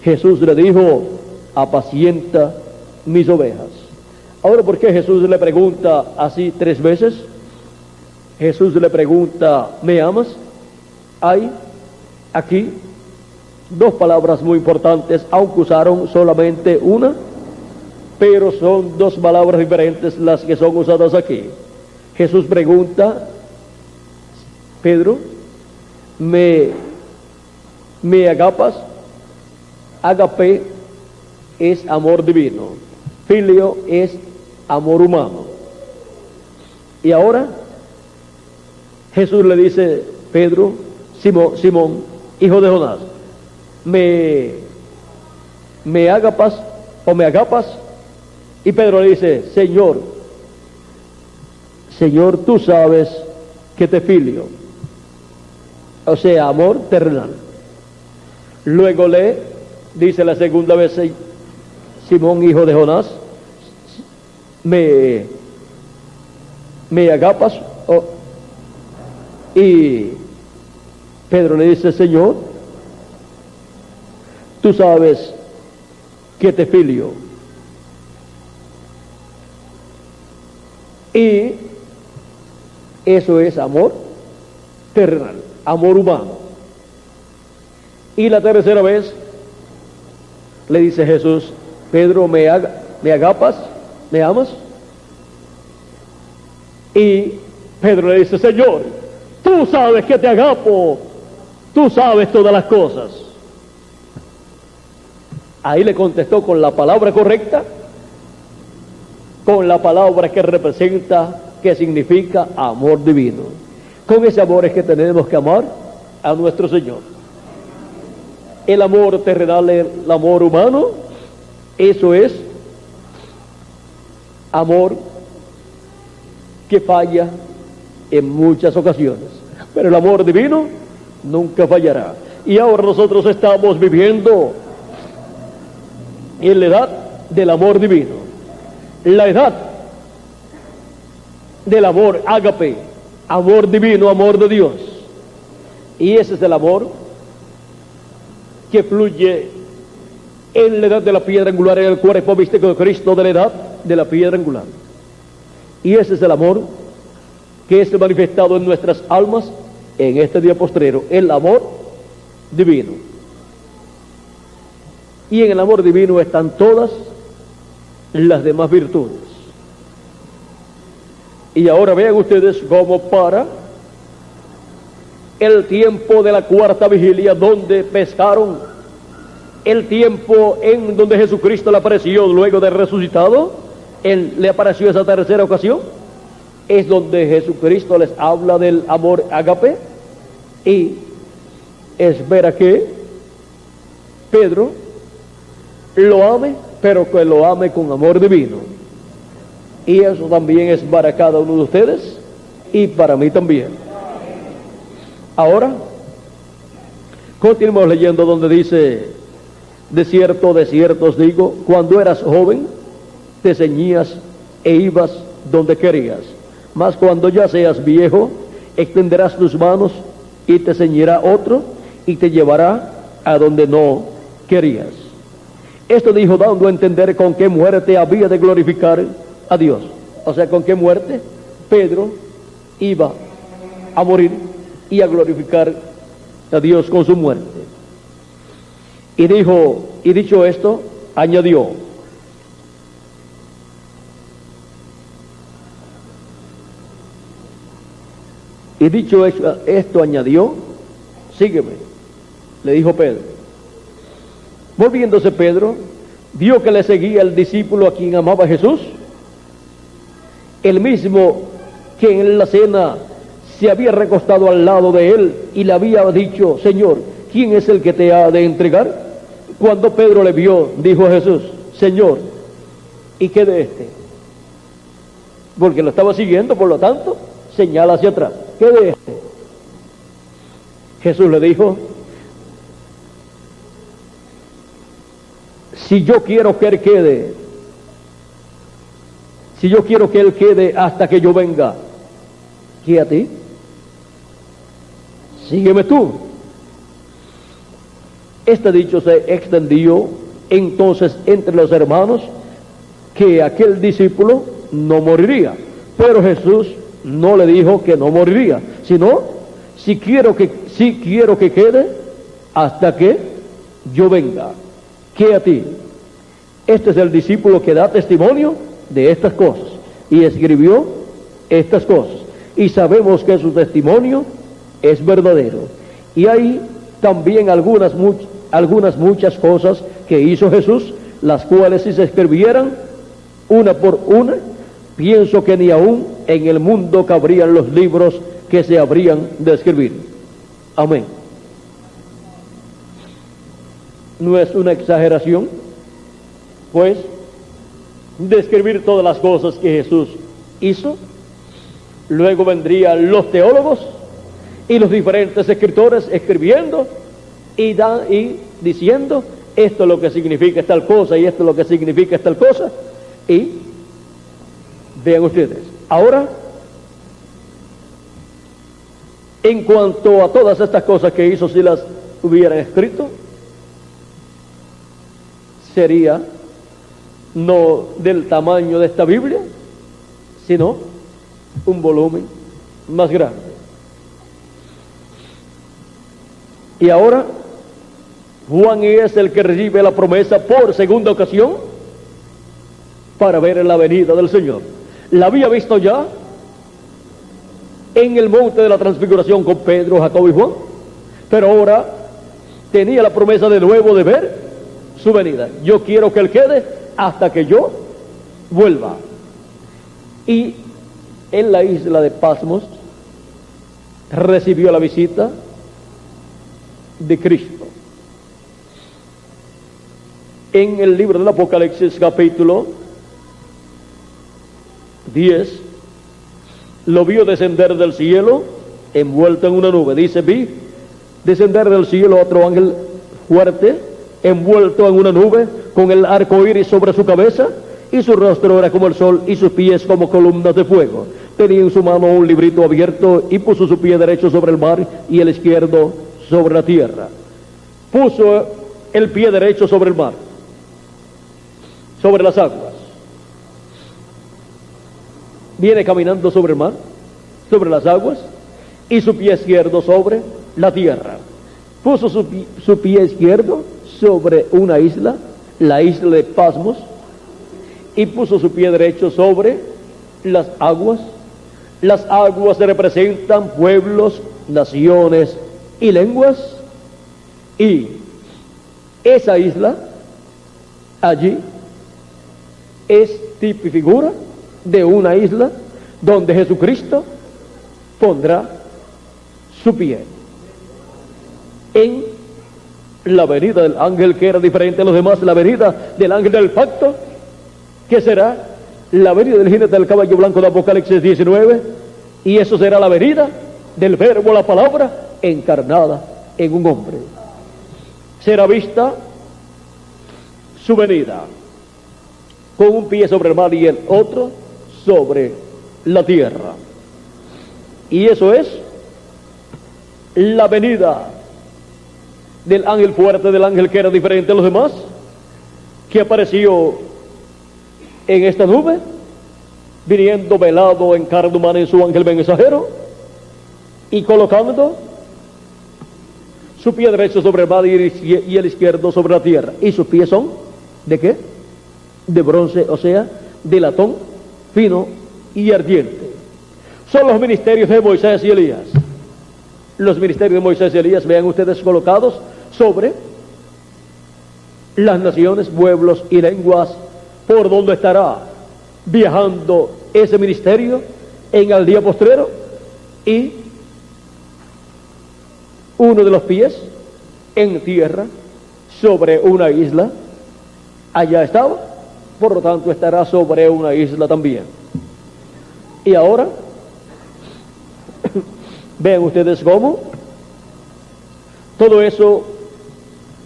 Jesús le dijo, apacienta mis ovejas. Ahora, ¿por qué Jesús le pregunta así 3 veces? Jesús le pregunta, ¿me amas? Hay aquí 2 palabras muy importantes, aunque usaron solamente una, pero son 2 palabras diferentes las que son usadas aquí. Jesús pregunta, Pedro, ¿me agapas? Agape es amor divino, filio es amor humano. Y ahora Jesús le dice, Pedro, Simón, hijo de Jonás, ¿me agapas o me agapas? Y Pedro le dice, Señor, tú sabes que te filio, o sea, amor terrenal. Luego le dice la segunda vez, Simón, hijo de Jonás, ¿me agapas? Y Pedro le dice, Señor, tú sabes que te filio. Y eso es amor terrenal, amor humano. Y la tercera vez le dice Jesús, Pedro, ¿me agapas? ¿Me amas? Y Pedro le dice, Señor, tú sabes que te agapo, tú sabes todas las cosas. Ahí le contestó con la palabra correcta, con la palabra que representa, que significa amor divino. Con ese amor es que tenemos que amar a nuestro Señor. El amor terrenal, el amor humano, eso es amor que falla en muchas ocasiones, pero el amor divino nunca fallará. Y ahora nosotros estamos viviendo en la edad del amor divino, la edad del amor ágape, amor divino, amor de Dios. Y ese es el amor que fluye en la edad de la piedra angular, en el cuerpo místico de Cristo, de la edad de la piedra angular. Y ese es el amor que es manifestado en nuestras almas en este día postrero, el amor divino. Y en el amor divino están todas las demás virtudes. Y ahora vean ustedes cómo para el tiempo de la cuarta vigilia, donde pescaron, el tiempo en donde Jesucristo le apareció luego de resucitado, le apareció esa tercera ocasión, es donde Jesucristo les habla del amor ágape, y espera que Pedro lo ame, pero que lo ame con amor divino. Y eso también es para cada uno de ustedes y para mí también. Ahora continuamos leyendo donde dice, de cierto os digo, cuando eras joven te ceñías e ibas donde querías, mas cuando ya seas viejo extenderás tus manos y te ceñirá otro y te llevará a donde no querías. Esto dijo dando a entender con qué muerte había de glorificar a Dios. O sea, con qué muerte Pedro iba a morir y a glorificar a Dios con su muerte. Y dijo, y dicho esto, añadió, y dicho esto añadió, sígueme, le dijo Pedro. Volviéndose Pedro, vio que le seguía el discípulo a quien amaba Jesús, el mismo que en la cena se había recostado al lado de él y le había dicho, Señor, ¿quién es el que te ha de entregar? Cuando Pedro le vio, dijo a Jesús, Señor, ¿y qué de este? Porque lo estaba siguiendo, por lo tanto, señala hacia atrás, ¿qué de este? Jesús le dijo, si yo quiero que él quede, si yo quiero que él quede hasta que yo venga, ¿qué a ti? Sígueme tú. Este dicho se extendió entonces entre los hermanos que aquel discípulo no moriría. Pero Jesús no le dijo que no moriría, sino si quiero que quede hasta que yo venga. ¿Qué a ti? Este es el discípulo que da testimonio de estas cosas y escribió estas cosas. Y sabemos que su testimonio es verdadero. Y hay también algunas muchas cosas que hizo Jesús, las cuales si se escribieran una por una, pienso que ni aún en el mundo cabrían los libros que se habrían de escribir. Amén. No es una exageración, pues, describir todas las cosas que Jesús hizo. Luego vendrían los teólogos y los diferentes escritores escribiendo y diciendo esto es lo que significa tal cosa y esto es lo que significa tal cosa. Y vean ustedes, ahora, en cuanto a todas estas cosas que hizo, si las hubieran escrito, sería no del tamaño de esta Biblia, sino un volumen más grande. Y ahora, Juan es el que recibe la promesa por segunda ocasión para ver la venida del Señor. La había visto ya en el monte de la transfiguración con Pedro, Jacobo y Juan, pero ahora tenía la promesa de nuevo de ver su venida. Yo quiero que Él quede hasta que yo vuelva. Y en la isla de Patmos recibió la visita de Cristo. En el libro del Apocalipsis capítulo 10 lo vio descender del cielo envuelto en una nube. Dice, vi descender del cielo otro ángel fuerte envuelto en una nube con el arco iris sobre su cabeza, y su rostro era como el sol y sus pies como columnas de fuego. Tenía en su mano un librito abierto y puso su pie derecho sobre el mar y el izquierdo sobre la tierra. Puso el pie derecho sobre el mar, sobre las aguas. Viene caminando sobre el mar, sobre las aguas, y su pie izquierdo sobre la tierra. Puso su pie izquierdo sobre una isla, la isla de Patmos, y puso su pie derecho sobre las aguas. Las aguas representan pueblos, naciones y lenguas, y esa isla allí es tipo y figura de una isla donde Jesucristo pondrá su pie. En la venida del ángel que era diferente a los demás, la venida del ángel del pacto, que será la venida del jinete del caballo blanco de Apocalipsis 19, y eso será la venida del verbo, la palabra encarnada en un hombre. Será vista su venida con un pie sobre el mar y el otro sobre la tierra. Y eso es la venida del ángel fuerte, del ángel que era diferente a los demás, que apareció en esta nube, viniendo velado en carne humana en su ángel mensajero, y colocando su pie derecho sobre el mar y el izquierdo sobre la tierra. Y sus pies son, ¿de qué? De bronce, o sea, de latón fino y ardiente. Son los ministerios de Moisés y Elías. Los ministerios de Moisés y Elías, vean ustedes, colocados sobre las naciones, pueblos y lenguas, por donde estará viajando ese ministerio en el día postrero. Y uno de los pies en tierra sobre una isla, allá estaba, por lo tanto estará sobre una isla también. Y ahora vean ustedes cómo todo eso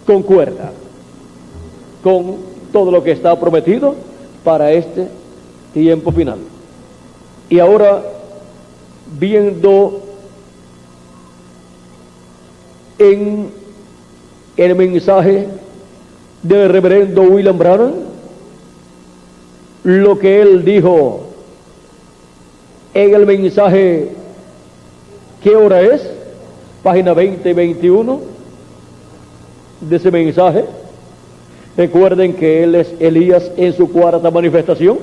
concuerda con todo lo que está prometido para este tiempo final. Y ahora, viendo en el mensaje del reverendo William Branham, lo que él dijo en el mensaje, ¿qué hora es? Página 20 y 21 de ese mensaje. Recuerden que él es Elías en su cuarta manifestación,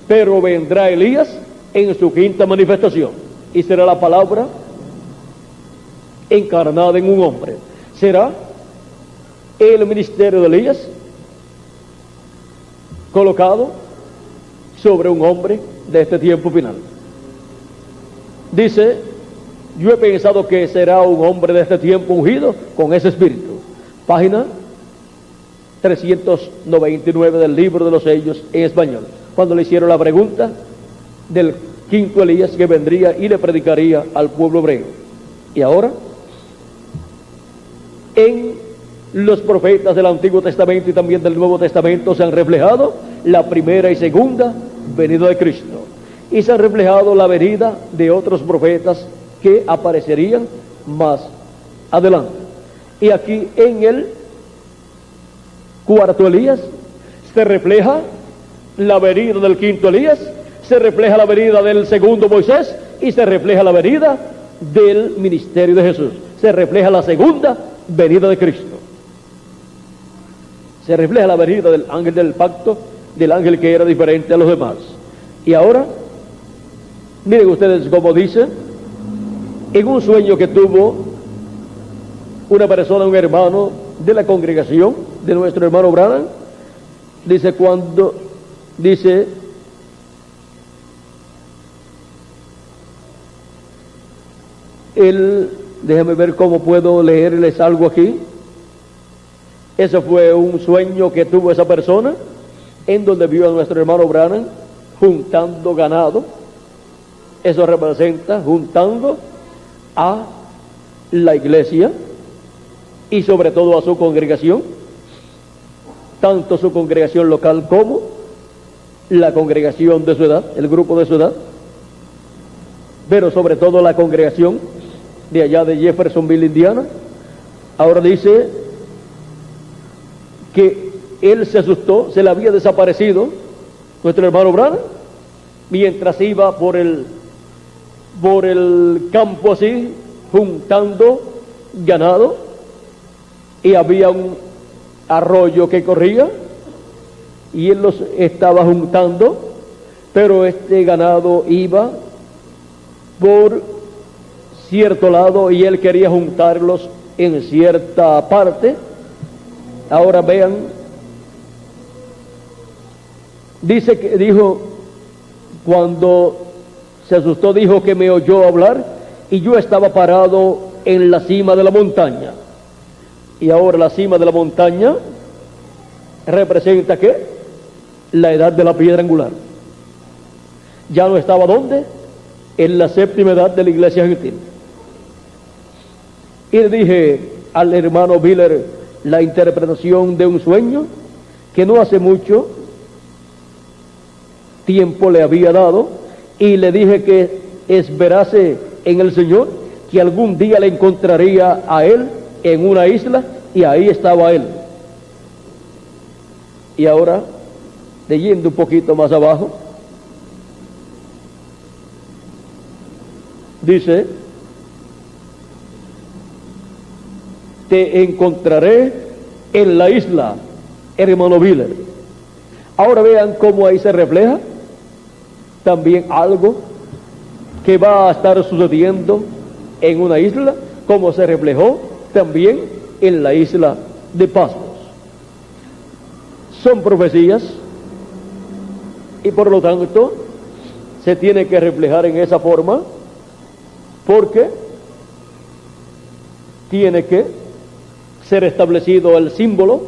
pero vendrá Elías en su quinta manifestación y será la palabra encarnada en un hombre. Será el ministerio de Elías colocado sobre un hombre de este tiempo final. Dice, yo he pensado que será un hombre de este tiempo ungido con ese espíritu. Página 399 del libro de los sellos en español, cuando le hicieron la pregunta del quinto Elías que vendría y le predicaría al pueblo hebreo. Y ahora, en los profetas del Antiguo Testamento y también del Nuevo Testamento se han reflejado la primera y segunda venida de Cristo, y se ha reflejado la venida de otros profetas que aparecerían más adelante. Y aquí en el cuarto Elías se refleja la venida del quinto Elías, se refleja la venida del segundo Moisés y se refleja la venida del ministerio de Jesús. Se refleja la segunda venida de Cristo. Se refleja la venida del ángel del pacto, del ángel que era diferente a los demás. Y ahora, miren ustedes cómo dice, en un sueño que tuvo una persona, un hermano de la congregación, de nuestro hermano Branham, dice cuando, dice, déjame ver cómo puedo leerles algo aquí. Ese fue un sueño que tuvo esa persona, en donde vio a nuestro hermano Branham juntando ganado. Eso representa juntando a la iglesia y sobre todo a su congregación, tanto su congregación local como la congregación de su edad, el grupo de su edad, pero sobre todo la congregación de allá de Jeffersonville, Indiana. Ahora dice que él se asustó, se le había desaparecido nuestro hermano Branham mientras iba por el campo así, juntando ganado, y había un arroyo que corría y él los estaba juntando, pero este ganado iba por cierto lado y él quería juntarlos en cierta parte. Ahora vean, dice que dijo, cuando se asustó, dijo que me oyó hablar y yo estaba parado en la cima de la montaña. Y ahora la cima de la montaña representa ¿qué? La edad de la piedra angular. Ya no estaba ¿dónde? En la séptima edad de la iglesia gentil. Y le dije al hermano Miller la interpretación de un sueño que no hace mucho tiempo le había dado, y le dije que esperase en el Señor, que algún día le encontraría a él en una isla, y ahí estaba él. Y ahora, leyendo un poquito más abajo, dice, te encontraré en la isla, hermano Miller. Ahora vean cómo ahí se refleja también algo que va a estar sucediendo en una isla, como se reflejó también en la isla de Pasmos. Son profecías y por lo tanto se tiene que reflejar en esa forma, porque tiene que ser establecido el símbolo,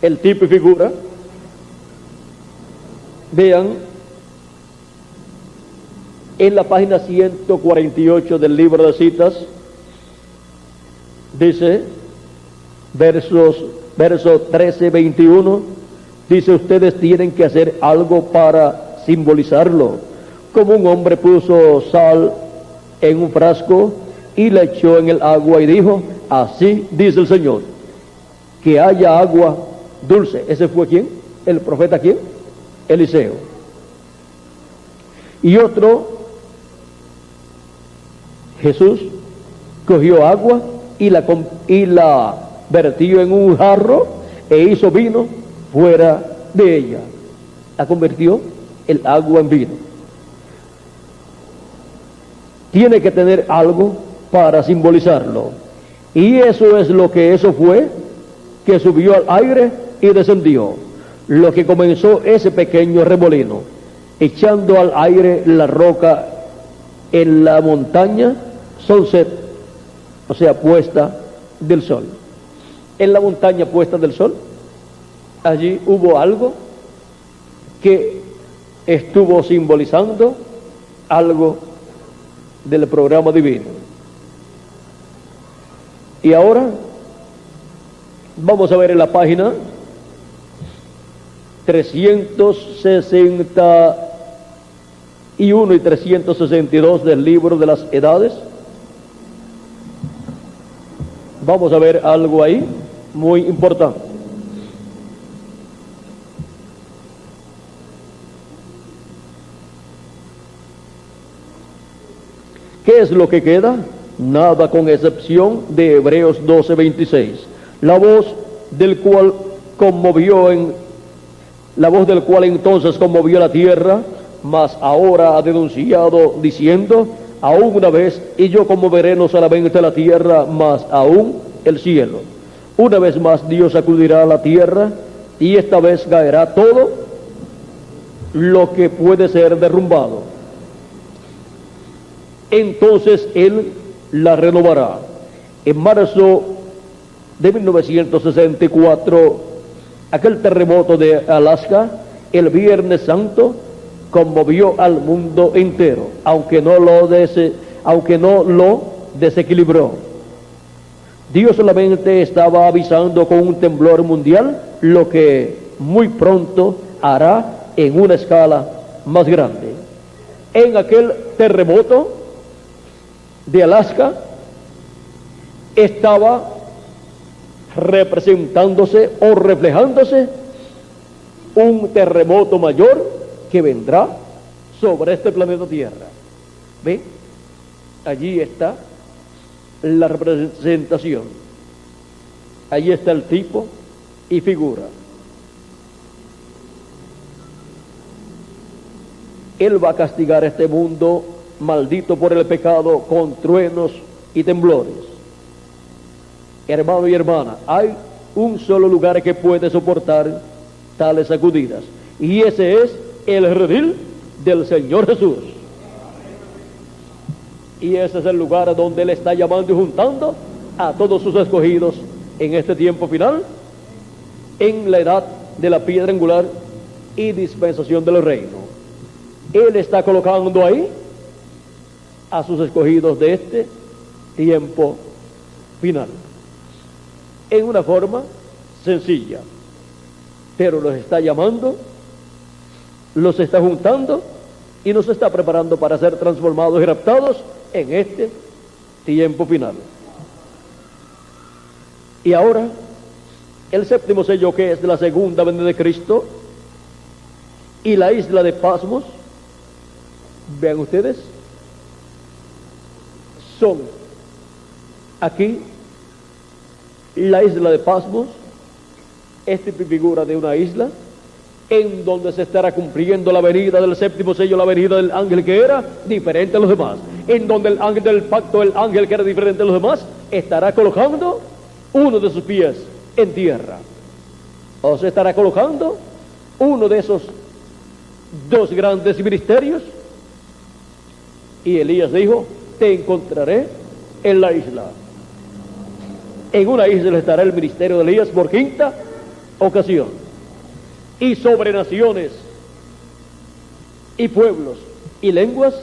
el tipo y figura. Vean en la página 148 del libro de citas, dice, verso 13, 21, dice, ustedes tienen que hacer algo para simbolizarlo, como un hombre puso sal en un frasco y la echó en el agua y dijo, así dice el Señor, que haya agua dulce. ¿Ese fue quién? ¿El profeta quién? Eliseo. Y otro, Jesús cogió agua y la vertió en un jarro e hizo vino fuera de ella. La convirtió el agua en vino. Tiene que tener algo para simbolizarlo. Y eso es lo que eso fue, que subió al aire y descendió. Lo que comenzó ese pequeño remolino, echando al aire la roca en la montaña sunset, o sea, puesta del sol. En la montaña puesta del sol, allí hubo algo que estuvo simbolizando algo del programa divino. Y ahora vamos a ver en la página 361 y 362 del libro de las edades. Vamos a ver algo ahí muy importante. ¿Qué es lo que queda? Nada, con excepción de Hebreos 12:26. La voz del cual entonces conmovió la tierra, mas ahora ha denunciado diciendo, aún una vez, y yo conmoveré no solamente la tierra, mas aún el cielo. Una vez más Dios sacudirá la tierra, y esta vez caerá todo lo que puede ser derrumbado. Entonces Él la renovará. En marzo de 1964, aquel terremoto de Alaska, el Viernes Santo, conmovió al mundo entero, aunque no lo desequilibró. Dios solamente estaba avisando con un temblor mundial lo que muy pronto hará en una escala más grande. En aquel terremoto de Alaska estaba representándose o reflejándose un terremoto mayor que vendrá sobre este planeta Tierra. ¿Ven? Allí está la representación. Allí está el tipo y figura. Él va a castigar este mundo maldito por el pecado con truenos y temblores. Hermano y hermana, hay un solo lugar que puede soportar tales sacudidas, y ese es el redil del Señor Jesús. Y ese es el lugar donde Él está llamando y juntando a todos sus escogidos en este tiempo final, en la edad de la piedra angular y dispensación del reino. Él está colocando ahí a sus escogidos de este tiempo final, en una forma sencilla, pero los está llamando, los está juntando y nos está preparando para ser transformados y raptados en este tiempo final. Y ahora, el séptimo sello, que es de la segunda venida de Cristo, y la isla de Pasmos, vean ustedes, son aquí la isla de Pasmos. Esta figura de una isla en donde se estará cumpliendo la venida del séptimo sello, la venida del ángel que era diferente a los demás, en donde el ángel del pacto, el ángel que era diferente a los demás, estará colocando uno de sus pies en tierra, o se estará colocando uno de esos dos grandes ministerios. Y Elías dijo, te encontraré en la isla. En una isla estará el ministerio de Elías por quinta ocasión. Y sobre naciones y pueblos y lenguas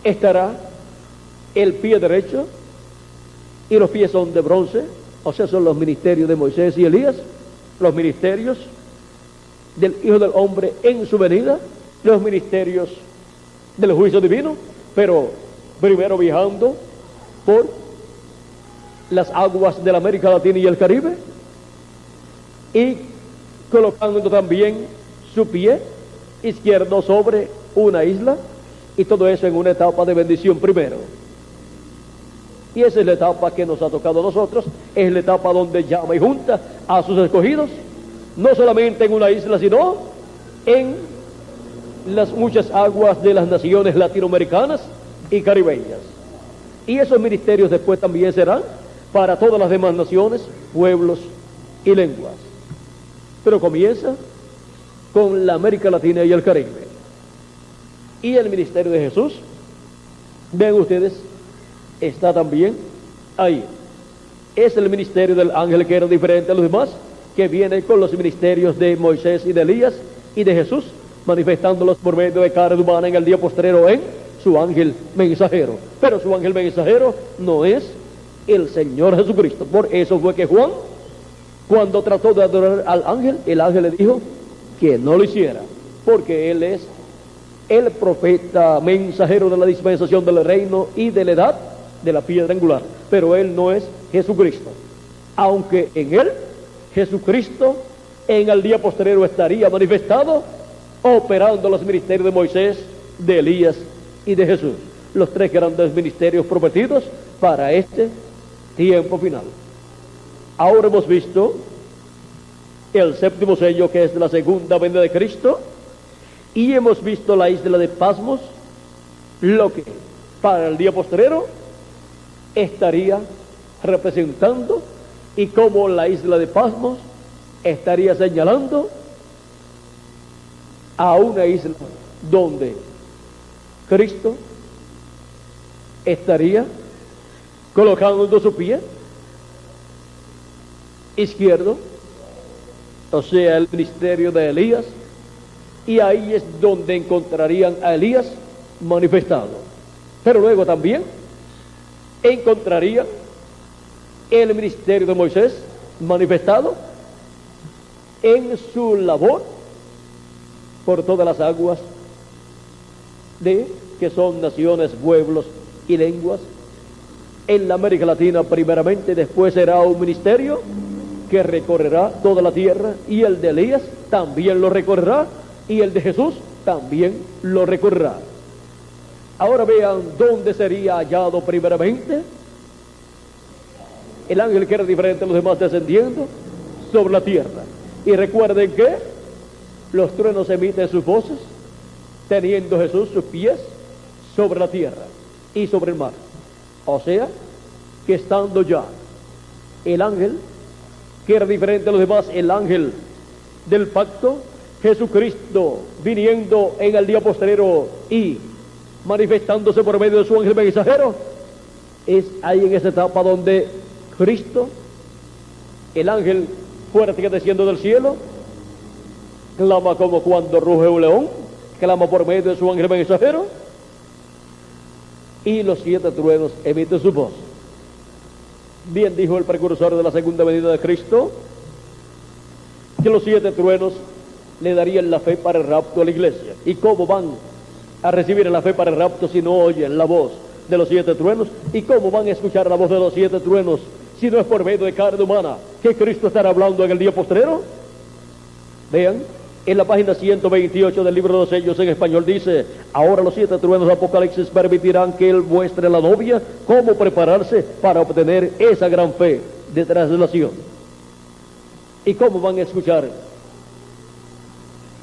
estará el pie derecho, y los pies son de bronce, o sea, son los ministerios de Moisés y Elías, los ministerios del Hijo del Hombre en su venida, los ministerios del juicio divino, pero primero viajando por las aguas de la América Latina y el Caribe, y colocando también su pie izquierdo sobre una isla, y todo eso en una etapa de bendición primero. Y esa es la etapa que nos ha tocado a nosotros, es la etapa donde llama y junta a sus escogidos, no solamente en una isla, sino en las muchas aguas de las naciones latinoamericanas y caribeñas. Y esos ministerios después también serán para todas las demás naciones, pueblos y lenguas. Pero comienza con la América Latina y el Caribe. Y el ministerio de Jesús, vean ustedes, está también ahí. Es el ministerio del ángel que era diferente a los demás, que viene con los ministerios de Moisés y de Elías y de Jesús, manifestándolos por medio de carne humana en el día postrero en su ángel mensajero. Pero su ángel mensajero no es el Señor Jesucristo. Por eso fue que Juan, cuando trató de adorar al ángel, el ángel le dijo que no lo hiciera, porque él es el profeta mensajero de la dispensación del reino y de la edad de la piedra angular, pero él no es Jesucristo, aunque en él Jesucristo en el día postrero estaría manifestado, operando los ministerios de Moisés, de Elías y de Jesús, los tres grandes ministerios prometidos para este tiempo final. Ahora hemos visto el séptimo sello, que es la segunda venida de Cristo, y hemos visto la isla de Pasmos, lo que para el día postrero estaría representando, y cómo la isla de Pasmos estaría señalando a una isla donde Cristo estaría colocando su pie izquierdo, o sea, el ministerio de Elías, y ahí es donde encontrarían a Elías manifestado. Pero luego también encontrarían el ministerio de Moisés manifestado en su labor por todas las aguas de que son naciones, pueblos y lenguas en la América Latina primeramente. Después será un ministerio que recorrerá toda la tierra, y el de Elías también lo recorrerá, y el de Jesús también lo recorrerá. Ahora vean dónde sería hallado primeramente el ángel que era diferente a los demás, descendiendo sobre la tierra. Y recuerden que los truenos emiten sus voces, teniendo Jesús sus pies sobre la tierra y sobre el mar. O sea, que estando ya el ángel que era diferente a los demás, el ángel del pacto, Jesucristo viniendo en el día postrero y manifestándose por medio de su ángel mensajero, es ahí en esa etapa donde Cristo, el ángel fuerte que desciende del cielo, clama como cuando ruge un león, clama por medio de su ángel mensajero, y los 7 truenos emiten su voz. Bien dijo el precursor de la segunda venida de Cristo, que los 7 truenos le darían la fe para el rapto a la iglesia. ¿Y cómo van a recibir la fe para el rapto si no oyen la voz de los 7 truenos? ¿Y cómo van a escuchar la voz de los 7 truenos si no es por medio de carne humana que Cristo estará hablando en el día postrero? Vean, en la página 128 del libro de los sellos en español dice: ahora los 7 truenos de Apocalipsis permitirán que él muestre a la novia cómo prepararse para obtener esa gran fe de traslación. ¿Y cómo van a escuchar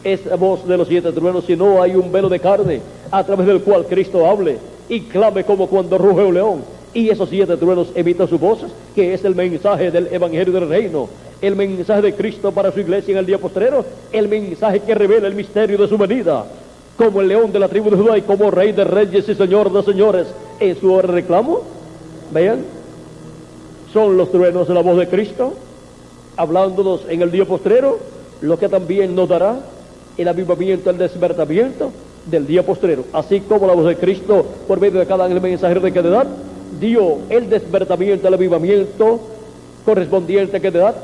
esa voz de los 7 truenos si no hay un velo de carne a través del cual Cristo hable y clame como cuando ruge un león? Y esos 7 truenos emitan sus voces, que es el mensaje del evangelio del reino, el mensaje de Cristo para su iglesia en el día postrero, el mensaje que revela el misterio de su venida como el león de la tribu de Judá y como rey de reyes y señor de señores en su hora de reclamo. Vean, son los truenos de la voz de Cristo hablándonos en el día postrero, lo que también nos dará el avivamiento, el despertamiento del día postrero. Así como la voz de Cristo por medio de cada ángel mensajero de cada edad dio el despertamiento, el avivamiento correspondiente a cada edad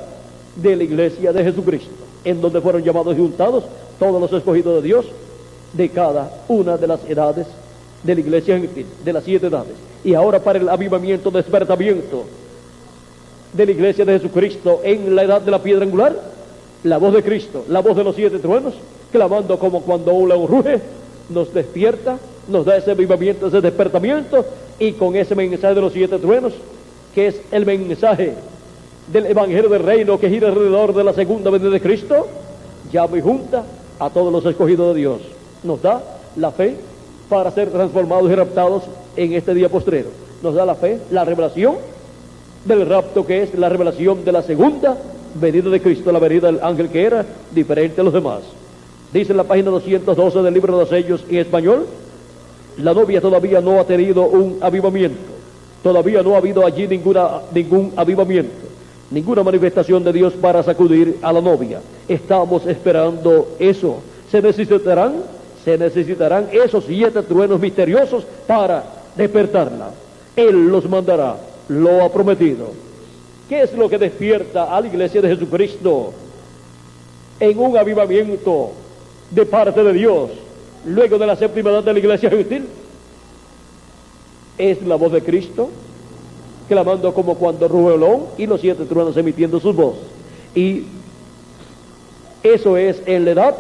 de la iglesia de Jesucristo, en donde fueron llamados y juntados todos los escogidos de Dios de cada una de las edades de la iglesia gentil, de las 7 edades. Y ahora para el avivamiento, despertamiento de la iglesia de Jesucristo en la edad de la piedra angular? La voz de Cristo, la voz de los 7 truenos, clamando como cuando un león ruge, nos despierta, nos da ese avivamiento, ese despertamiento, y con ese mensaje de los 7 truenos, que es el mensaje del Evangelio del Reino que gira alrededor de la segunda venida de Cristo, llama y junta a todos los escogidos de Dios. Nos da la fe para ser transformados y raptados en este día postrero. Nos da la fe, la revelación del rapto, que es la revelación de la segunda venida de Cristo, la venida del ángel que era diferente a los demás. Dice en la página 212 del libro de los sellos en español: la novia todavía no ha tenido un avivamiento, todavía no ha habido allí ningún avivamiento, ninguna manifestación de Dios para sacudir a la novia. Estamos esperando eso. Se necesitarán esos 7 truenos misteriosos para despertarla. Él los mandará, lo ha prometido. ¿Qué es lo que despierta a la iglesia de Jesucristo en un avivamiento de parte de Dios luego de la séptima edad de la iglesia gentil? Es la voz de Cristo clamando como cuando ruge el león, y los 7 truenos emitiendo sus voces. Y eso es en la edad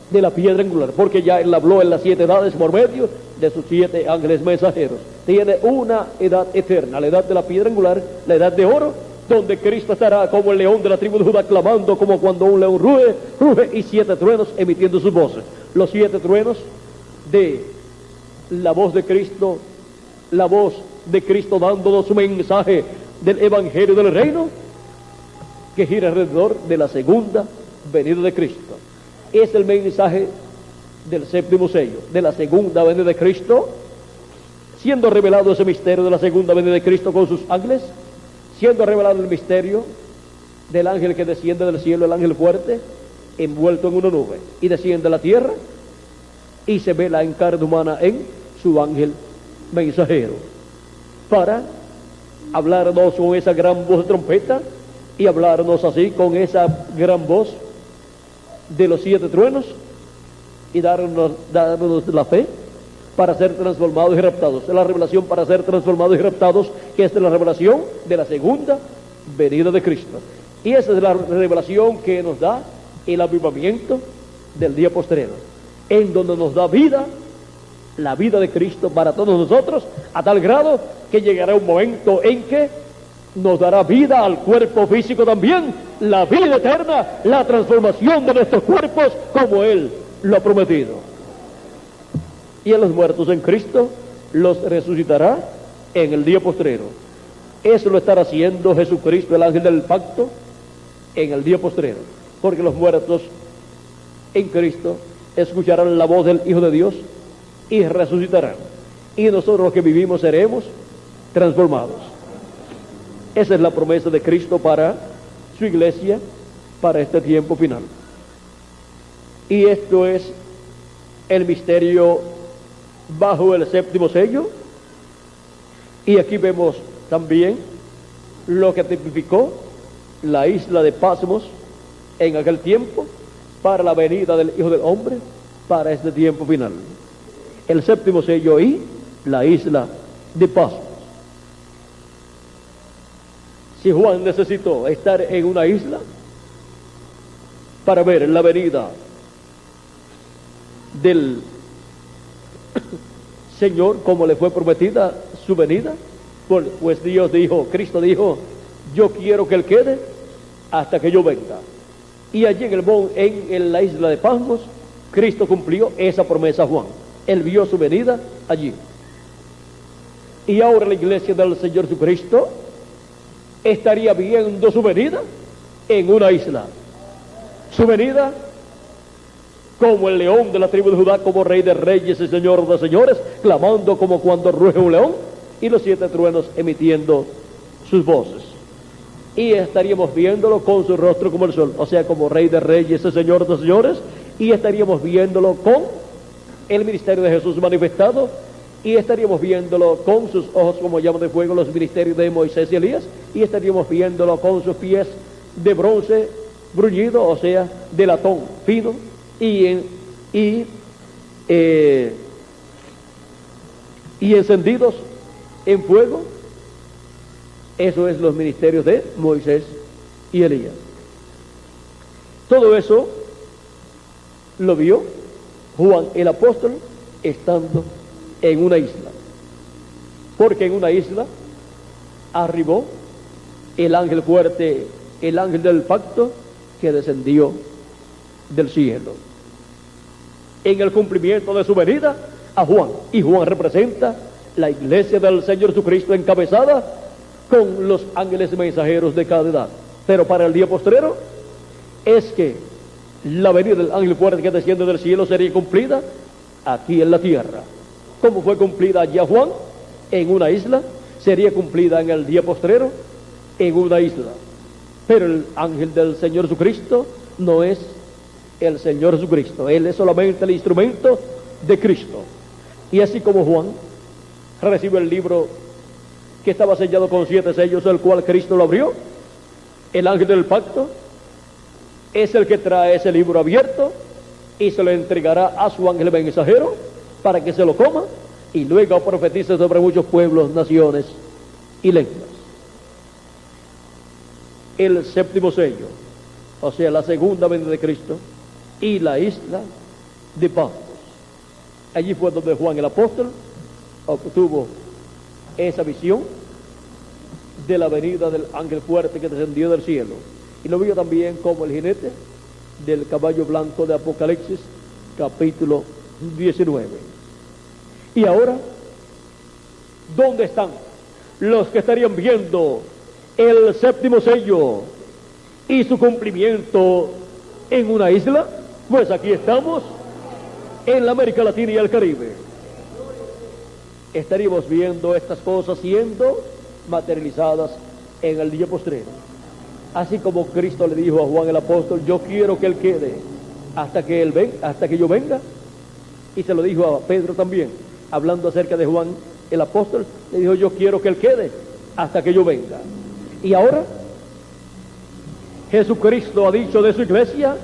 de la piedra angular, porque ya él habló en las 7 edades por medio de sus 7 ángeles mensajeros. Tiene una edad eterna, la edad de la piedra angular, la edad de oro, donde Cristo estará como el león de la tribu de Judá, clamando como cuando un león ruge, y 7 truenos emitiendo sus voces. Los 7 truenos de la voz de Cristo, la voz de Cristo dándonos su mensaje del Evangelio del Reino, que gira alrededor de la segunda venida de Cristo. Es el mensaje del séptimo sello, de la segunda venida de Cristo, siendo revelado ese misterio de la segunda venida de Cristo con sus ángeles, siendo revelado el misterio del ángel que desciende del cielo, el ángel fuerte, envuelto en una nube, y desciende a la tierra, y se ve la carne humana en su ángel mensajero, para hablarnos con esa gran voz de trompeta, y hablarnos así con esa gran voz de los 7 truenos, y darnos la fe para ser transformados y raptados. Es la revelación para ser transformados y raptados, que es la revelación de la segunda venida de Cristo. Y esa es la revelación que nos da el avivamiento del día postrero, en donde nos da vida, la vida de Cristo para todos nosotros, a tal grado que llegará un momento en que nos dará vida al cuerpo físico también, la vida eterna, la transformación de nuestros cuerpos como Él lo ha prometido. Y a los muertos en Cristo los resucitará en el día postrero. Eso lo estará haciendo Jesucristo, el ángel del pacto, en el día postrero, porque los muertos en Cristo escucharán la voz del Hijo de Dios y resucitarán, y nosotros los que vivimos seremos transformados. Esa es la promesa de Cristo para su iglesia, para este tiempo final. Y esto es el misterio bajo el séptimo sello. Y aquí vemos también lo que tipificó la isla de Patmos en aquel tiempo para la venida del Hijo del Hombre para este tiempo final. El séptimo sello y la isla de Patmos. Si Juan necesitó estar en una isla para ver la venida del Señor como le fue prometida su venida, pues Dios dijo, Cristo dijo, yo quiero que Él quede hasta que yo venga. Y allí en la isla de Patmos, Cristo cumplió esa promesa a Juan. Él vio su venida allí. Y ahora la iglesia del Señor Jesucristo estaría viendo su venida en una isla. Su venida como el león de la tribu de Judá, como rey de reyes y señor de señores, clamando como cuando ruge un león, y los 7 truenos emitiendo sus voces. Y estaríamos viéndolo con su rostro como el sol, o sea, como rey de reyes y señor de señores, y estaríamos viéndolo con el ministerio de Jesús manifestado, y estaríamos viéndolo con sus ojos como llama de fuego, los ministerios de Moisés y Elías, y estaríamos viéndolo con sus pies de bronce bruñido, o sea, de latón fino, y encendidos en fuego, Eso es los ministerios de Moisés y Elías. Todo eso lo vio Juan el apóstol estando en una isla. Porque en una isla arribó el ángel fuerte, el ángel del pacto que descendió del cielo. En el cumplimiento de su venida a Juan. Y Juan representa la iglesia del Señor Jesucristo encabezada con los ángeles mensajeros de cada edad. Pero para el día postrero es que la venida del ángel fuerte que desciende del cielo sería cumplida aquí en la tierra. ¿Cómo fue cumplida allá Juan? En una isla. Sería cumplida en el día postrero en una isla. Pero el ángel del Señor Jesucristo no es el Señor Jesucristo. Él es solamente el instrumento de Cristo. Y así como Juan recibe el libro que estaba sellado con 7 sellos, el cual Cristo lo abrió, el ángel del pacto es el que trae ese libro abierto y se lo entregará a su ángel mensajero para que se lo coma y luego profetice sobre muchos pueblos, naciones y lenguas. El séptimo sello, o sea, la segunda venida de Cristo, y la isla de Patmos. Allí fue donde Juan el apóstol obtuvo esa visión de la venida del ángel fuerte que descendió del cielo. Y lo vio también como el jinete del caballo blanco de Apocalipsis, capítulo 19. Y ahora, ¿dónde están los que estarían viendo el séptimo sello y su cumplimiento en una isla? Pues aquí estamos en la América Latina y el Caribe. Estaríamos viendo estas cosas siendo materializadas en el día postrero. Así como Cristo le dijo a Juan el apóstol: yo quiero que él quede hasta que yo venga. Y se lo dijo a Pedro también, hablando acerca de Juan el apóstol, le dijo: yo quiero que él quede hasta que yo venga. Y ahora Jesucristo ha dicho de su iglesia: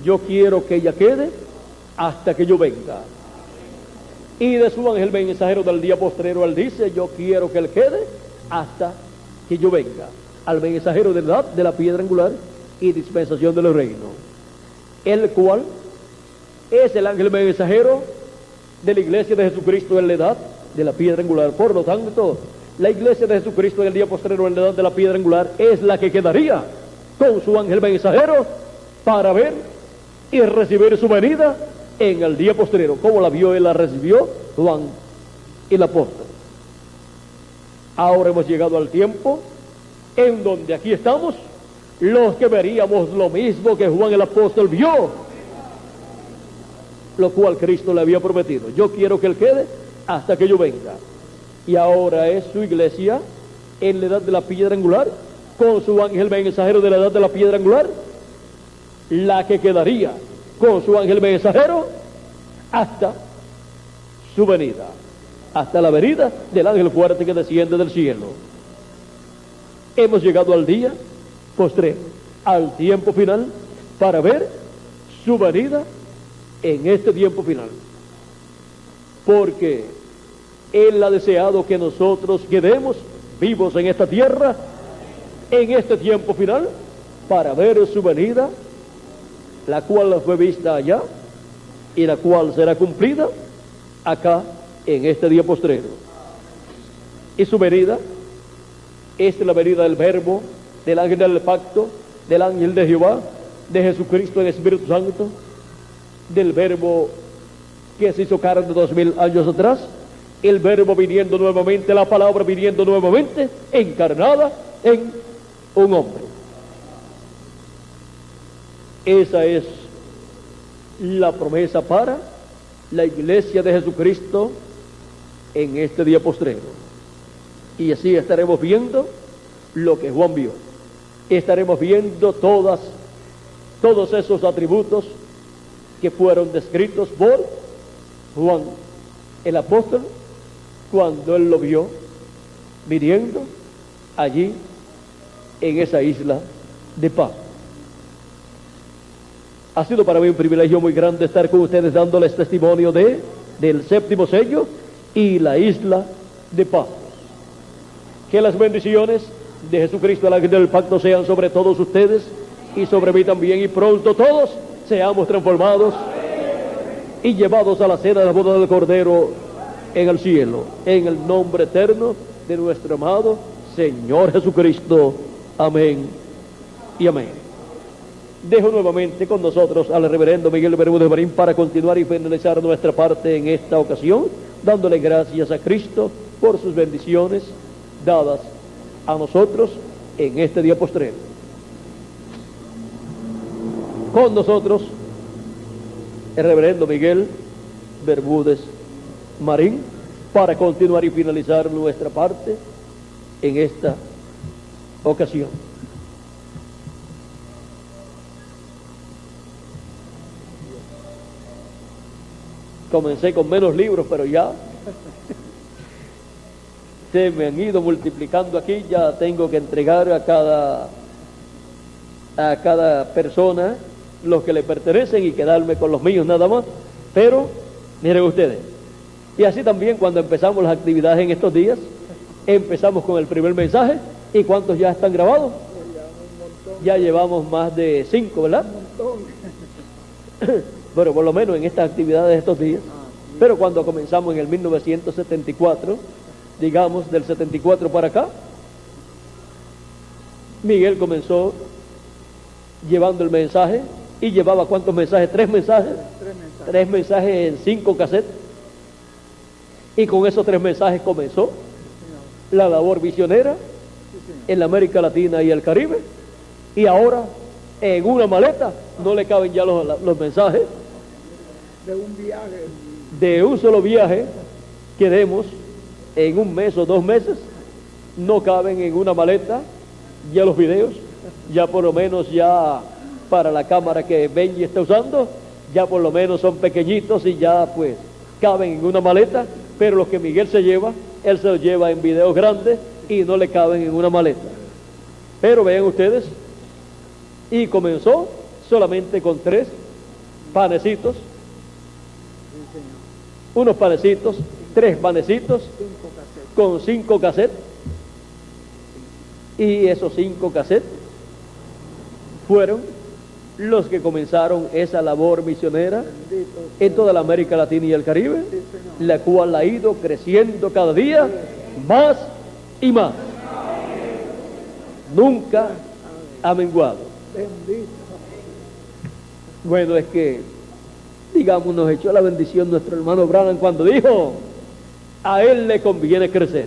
yo quiero que ella quede hasta que yo venga. Y de su ángel mensajero del día postrero, él dice: yo quiero que él quede hasta que yo venga. Al mensajero de la edad de la piedra angular y dispensación de los reinos, el cual es el ángel mensajero de la iglesia de Jesucristo en la edad de la piedra angular. Por lo tanto, la iglesia de Jesucristo en el día postrero en la edad de la piedra angular es la que quedaría con su ángel mensajero para ver y recibir su venida en el día postrero, como la vio y la recibió Juan el apóstol. Ahora hemos llegado al tiempo en donde aquí estamos los que veríamos lo mismo que Juan el apóstol vio, lo cual Cristo le había prometido: yo quiero que él quede hasta que yo venga. Y ahora es su iglesia en la edad de la piedra angular, con su ángel mensajero de la edad de la piedra angular, la que quedaría con su ángel mensajero hasta su venida, hasta la venida del ángel fuerte que desciende del cielo. Hemos llegado al día postrero, al tiempo final, para ver su venida en este tiempo final, porque Él ha deseado que nosotros quedemos vivos en esta tierra en este tiempo final para ver su venida, la cual fue vista allá y la cual será cumplida acá en este día postrero. Y su venida es la venida del Verbo, del ángel del pacto, del ángel de Jehová, de Jesucristo en Espíritu Santo, del Verbo que se hizo carne 2000 años atrás, el Verbo viniendo nuevamente, la palabra viniendo nuevamente, encarnada en un hombre. Esa es la promesa para la iglesia de Jesucristo en este día postrero. Y así estaremos viendo lo que Juan vio. Estaremos viendo todos esos atributos que fueron descritos por Juan el apóstol cuando él lo vio viniendo allí en esa isla de Patmos. Ha sido para mí un privilegio muy grande estar con ustedes dándoles testimonio del séptimo sello y la isla de Patmos. Que las bendiciones de Jesucristo, el ángel del pacto, sean sobre todos ustedes y sobre mí también, y pronto todos seamos transformados y llevados a la cena de la boda del Cordero en el cielo, en el nombre eterno de nuestro amado Señor Jesucristo. Amén y amén. Dejo nuevamente con nosotros al reverendo Miguel Bermúdez Marín para continuar y finalizar nuestra parte en esta ocasión, dándole gracias a Cristo por sus bendiciones dadas a nosotros en este día postrero. Con nosotros el reverendo Miguel Bermúdez Marín para continuar y finalizar nuestra parte en esta ocasión. Comencé con menos libros, pero ya se me han ido multiplicando aquí. Ya tengo que entregar a cada persona los que le pertenecen y quedarme con los míos nada más. Pero miren ustedes, y así también cuando empezamos las actividades en estos días, empezamos con el primer mensaje. ¿Y cuántos ya están grabados? Ya llevamos más de 5, ¿verdad? Bueno, por lo menos en estas actividades de estos días. Pero cuando comenzamos en el 1974, digamos del 74 para acá, Miguel comenzó llevando el mensaje. ¿Y llevaba cuántos mensajes? 3 mensajes. 3 mensajes en 5 cassettes. Y con esos 3 mensajes comenzó la labor misionera en la América Latina y el Caribe. Y ahora en una maleta no le caben ya los mensajes de un viaje, de un solo viaje que demos en un mes o 2 meses. No caben en una maleta ya los videos, ya por lo menos ya para la cámara que Benji está usando, ya por lo menos son pequeñitos y ya pues caben en una maleta. Pero los que Miguel se lleva, él se los lleva en videos grandes y no le caben en una maleta. Pero vean ustedes, y comenzó solamente con 3 panecitos, unos panecitos, 3 panecitos, 5 cassettes. con 5 cassettes. Y esos 5 cassettes fueron los que comenzaron esa labor misionera en toda la América Latina y el Caribe, la cual ha ido creciendo cada día más y más. Nunca ha menguado. Bendito. Bueno, es que, digamos, nos echó la bendición nuestro hermano Branham cuando dijo: a él le conviene crecer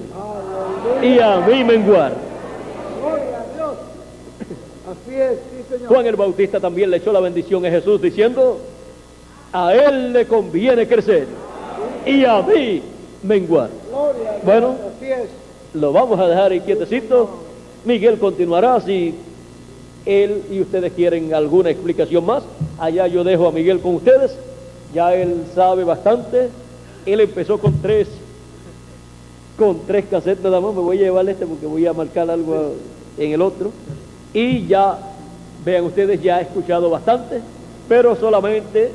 y a mí menguar. Gloria a Dios. Así es, sí, Señor. Juan el Bautista también le echó la bendición a Jesús diciendo: a él le conviene crecer y a mí menguar. Gloria a Dios. Bueno, Así es. lo vamos a dejar ahí quietecito. Miguel continuará si él y ustedes quieren alguna explicación más. Allá yo dejo a Miguel con ustedes. Ya él sabe bastante. Él empezó con 3 cassettes nada más. Me voy a llevar este porque voy a marcar algo en el otro. Y ya, vean ustedes, ya ha escuchado bastante, pero solamente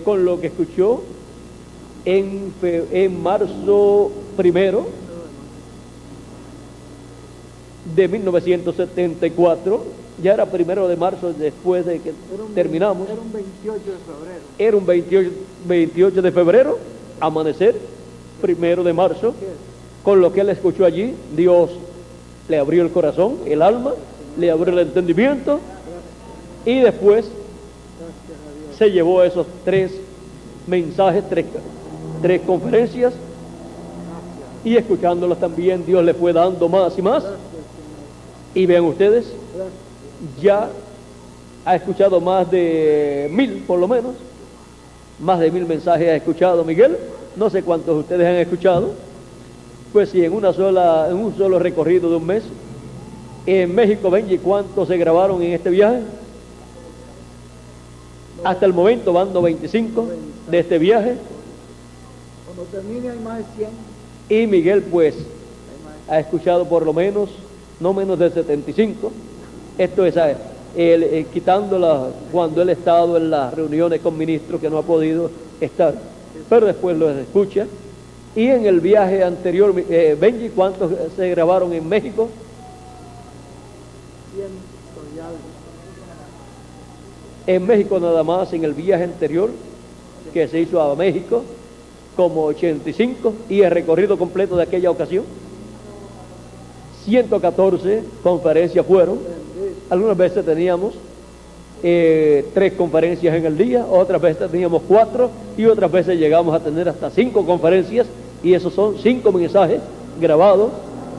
con lo que escuchó en marzo 1 de 1974, ya era 1 de marzo después de que terminamos. Era un 28 de febrero. Era un 28 de febrero, amanecer, 1 de marzo, con lo que él escuchó allí. Dios le abrió el corazón, el alma, le abrió el entendimiento, y después se llevó esos 3 mensajes, 3 conferencias, y escuchándolos también Dios le fue dando más y más. Y vean ustedes, ya ha escuchado más de 1000, por lo menos, más de 1000 mensajes ha escuchado Miguel. No sé cuántos ustedes han escuchado. Pues si en un solo recorrido de un mes, en México, Benji, ¿cuántos se grabaron en este viaje? Hasta el momento van 25 de este viaje. Cuando termine hay más de 100. Y Miguel pues ha escuchado por lo menos, no menos de 75. Esto es quitándola cuando él ha estado en las reuniones con ministros que no ha podido estar, pero después los escucha Y en el viaje anterior, Benji, ¿cuántos se grabaron en México? 100 y algo. En México nada más, en el viaje anterior que se hizo a México, como 85, y el recorrido completo de aquella ocasión, 114 conferencias fueron. Algunas veces teníamos 3 conferencias en el día, otras veces teníamos 4, y otras veces llegamos a tener hasta 5 conferencias, y esos son 5 mensajes grabados.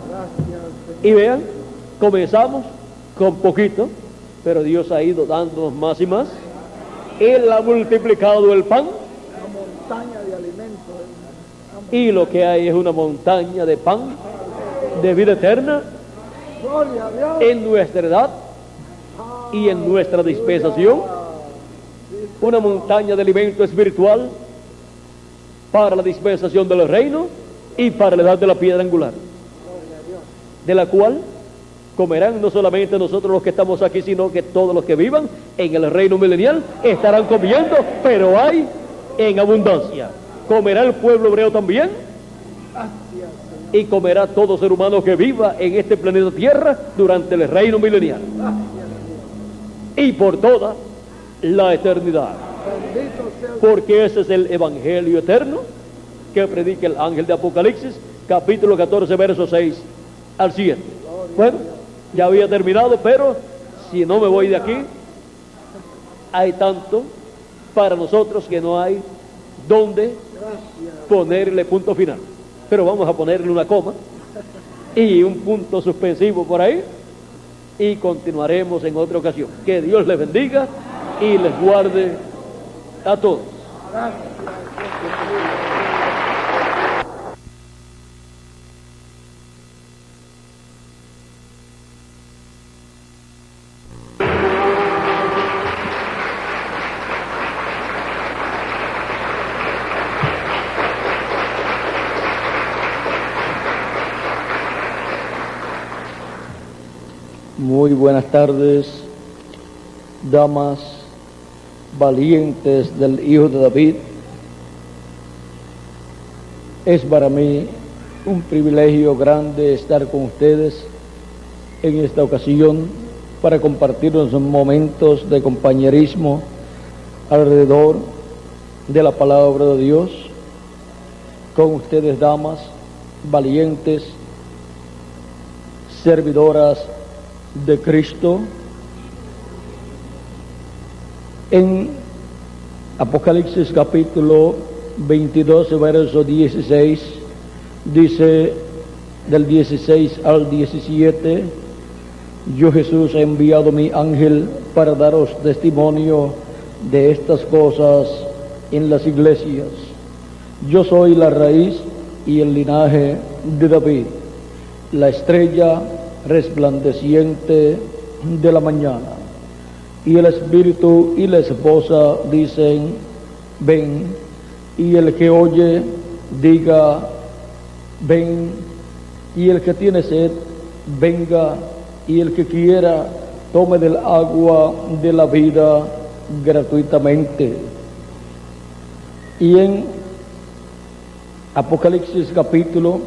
Gracias, Señor. Y vean, comenzamos con poquito, pero Dios ha ido dándonos más y más. Él ha multiplicado el pan, Una montaña de alimentos. y lo que hay es una montaña de pan de vida eterna Gloria a Dios. en nuestra edad y en nuestra dispensación, una montaña de alimento espiritual para la dispensación del reino y para la edad de la piedra angular, de la cual comerán no solamente nosotros los que estamos aquí, sino que todos los que vivan en el reino milenial estarán comiendo, pero hay en abundancia. Comerá el pueblo hebreo también, y comerá todo ser humano que viva en este planeta Tierra durante el reino milenial y por toda la eternidad, Bendito sea el porque ese es el evangelio eterno que predica el ángel de Apocalipsis, capítulo 14, versos 6 al 7. Bueno, ya había terminado, pero si no me voy de aquí, hay tanto para nosotros que no hay donde ponerle punto final. Pero vamos a ponerle una coma y un punto suspensivo por ahí, y continuaremos en otra ocasión. Que Dios les bendiga y les guarde a todos. Muy buenas tardes, damas valientes del Hijo de David. Es para mí un privilegio grande estar con ustedes en esta ocasión para compartir unos momentos de compañerismo alrededor de la palabra de Dios con ustedes, damas valientes, servidoras de Cristo. En Apocalipsis capítulo 22, verso 16, dice del 16 al 17: yo, Jesús, he enviado mi ángel para daros testimonio de estas cosas en las iglesias. Yo soy la raíz y el linaje de David, la estrella resplandeciente de la mañana. Y el espíritu y la esposa dicen: ven. Y el que oye diga: ven. Y el que tiene sed, venga. Y el que quiera, tome del agua de la vida gratuitamente. Y en Apocalipsis capítulo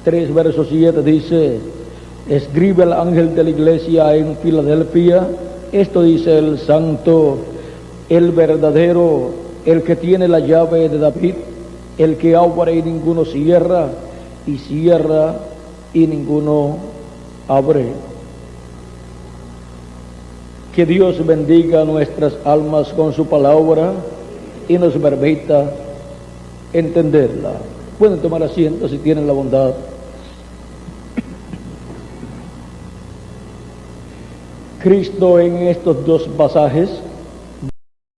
3, verso 7 dice: escribe al ángel de la iglesia en Filadelfia, esto dice el santo, el verdadero, el que tiene la llave de David, el que abre y ninguno cierra, y cierra y ninguno abre. Que Dios bendiga nuestras almas con su palabra y nos permita entenderla. Pueden tomar asiento si tienen la bondad. Cristo en estos dos pasajes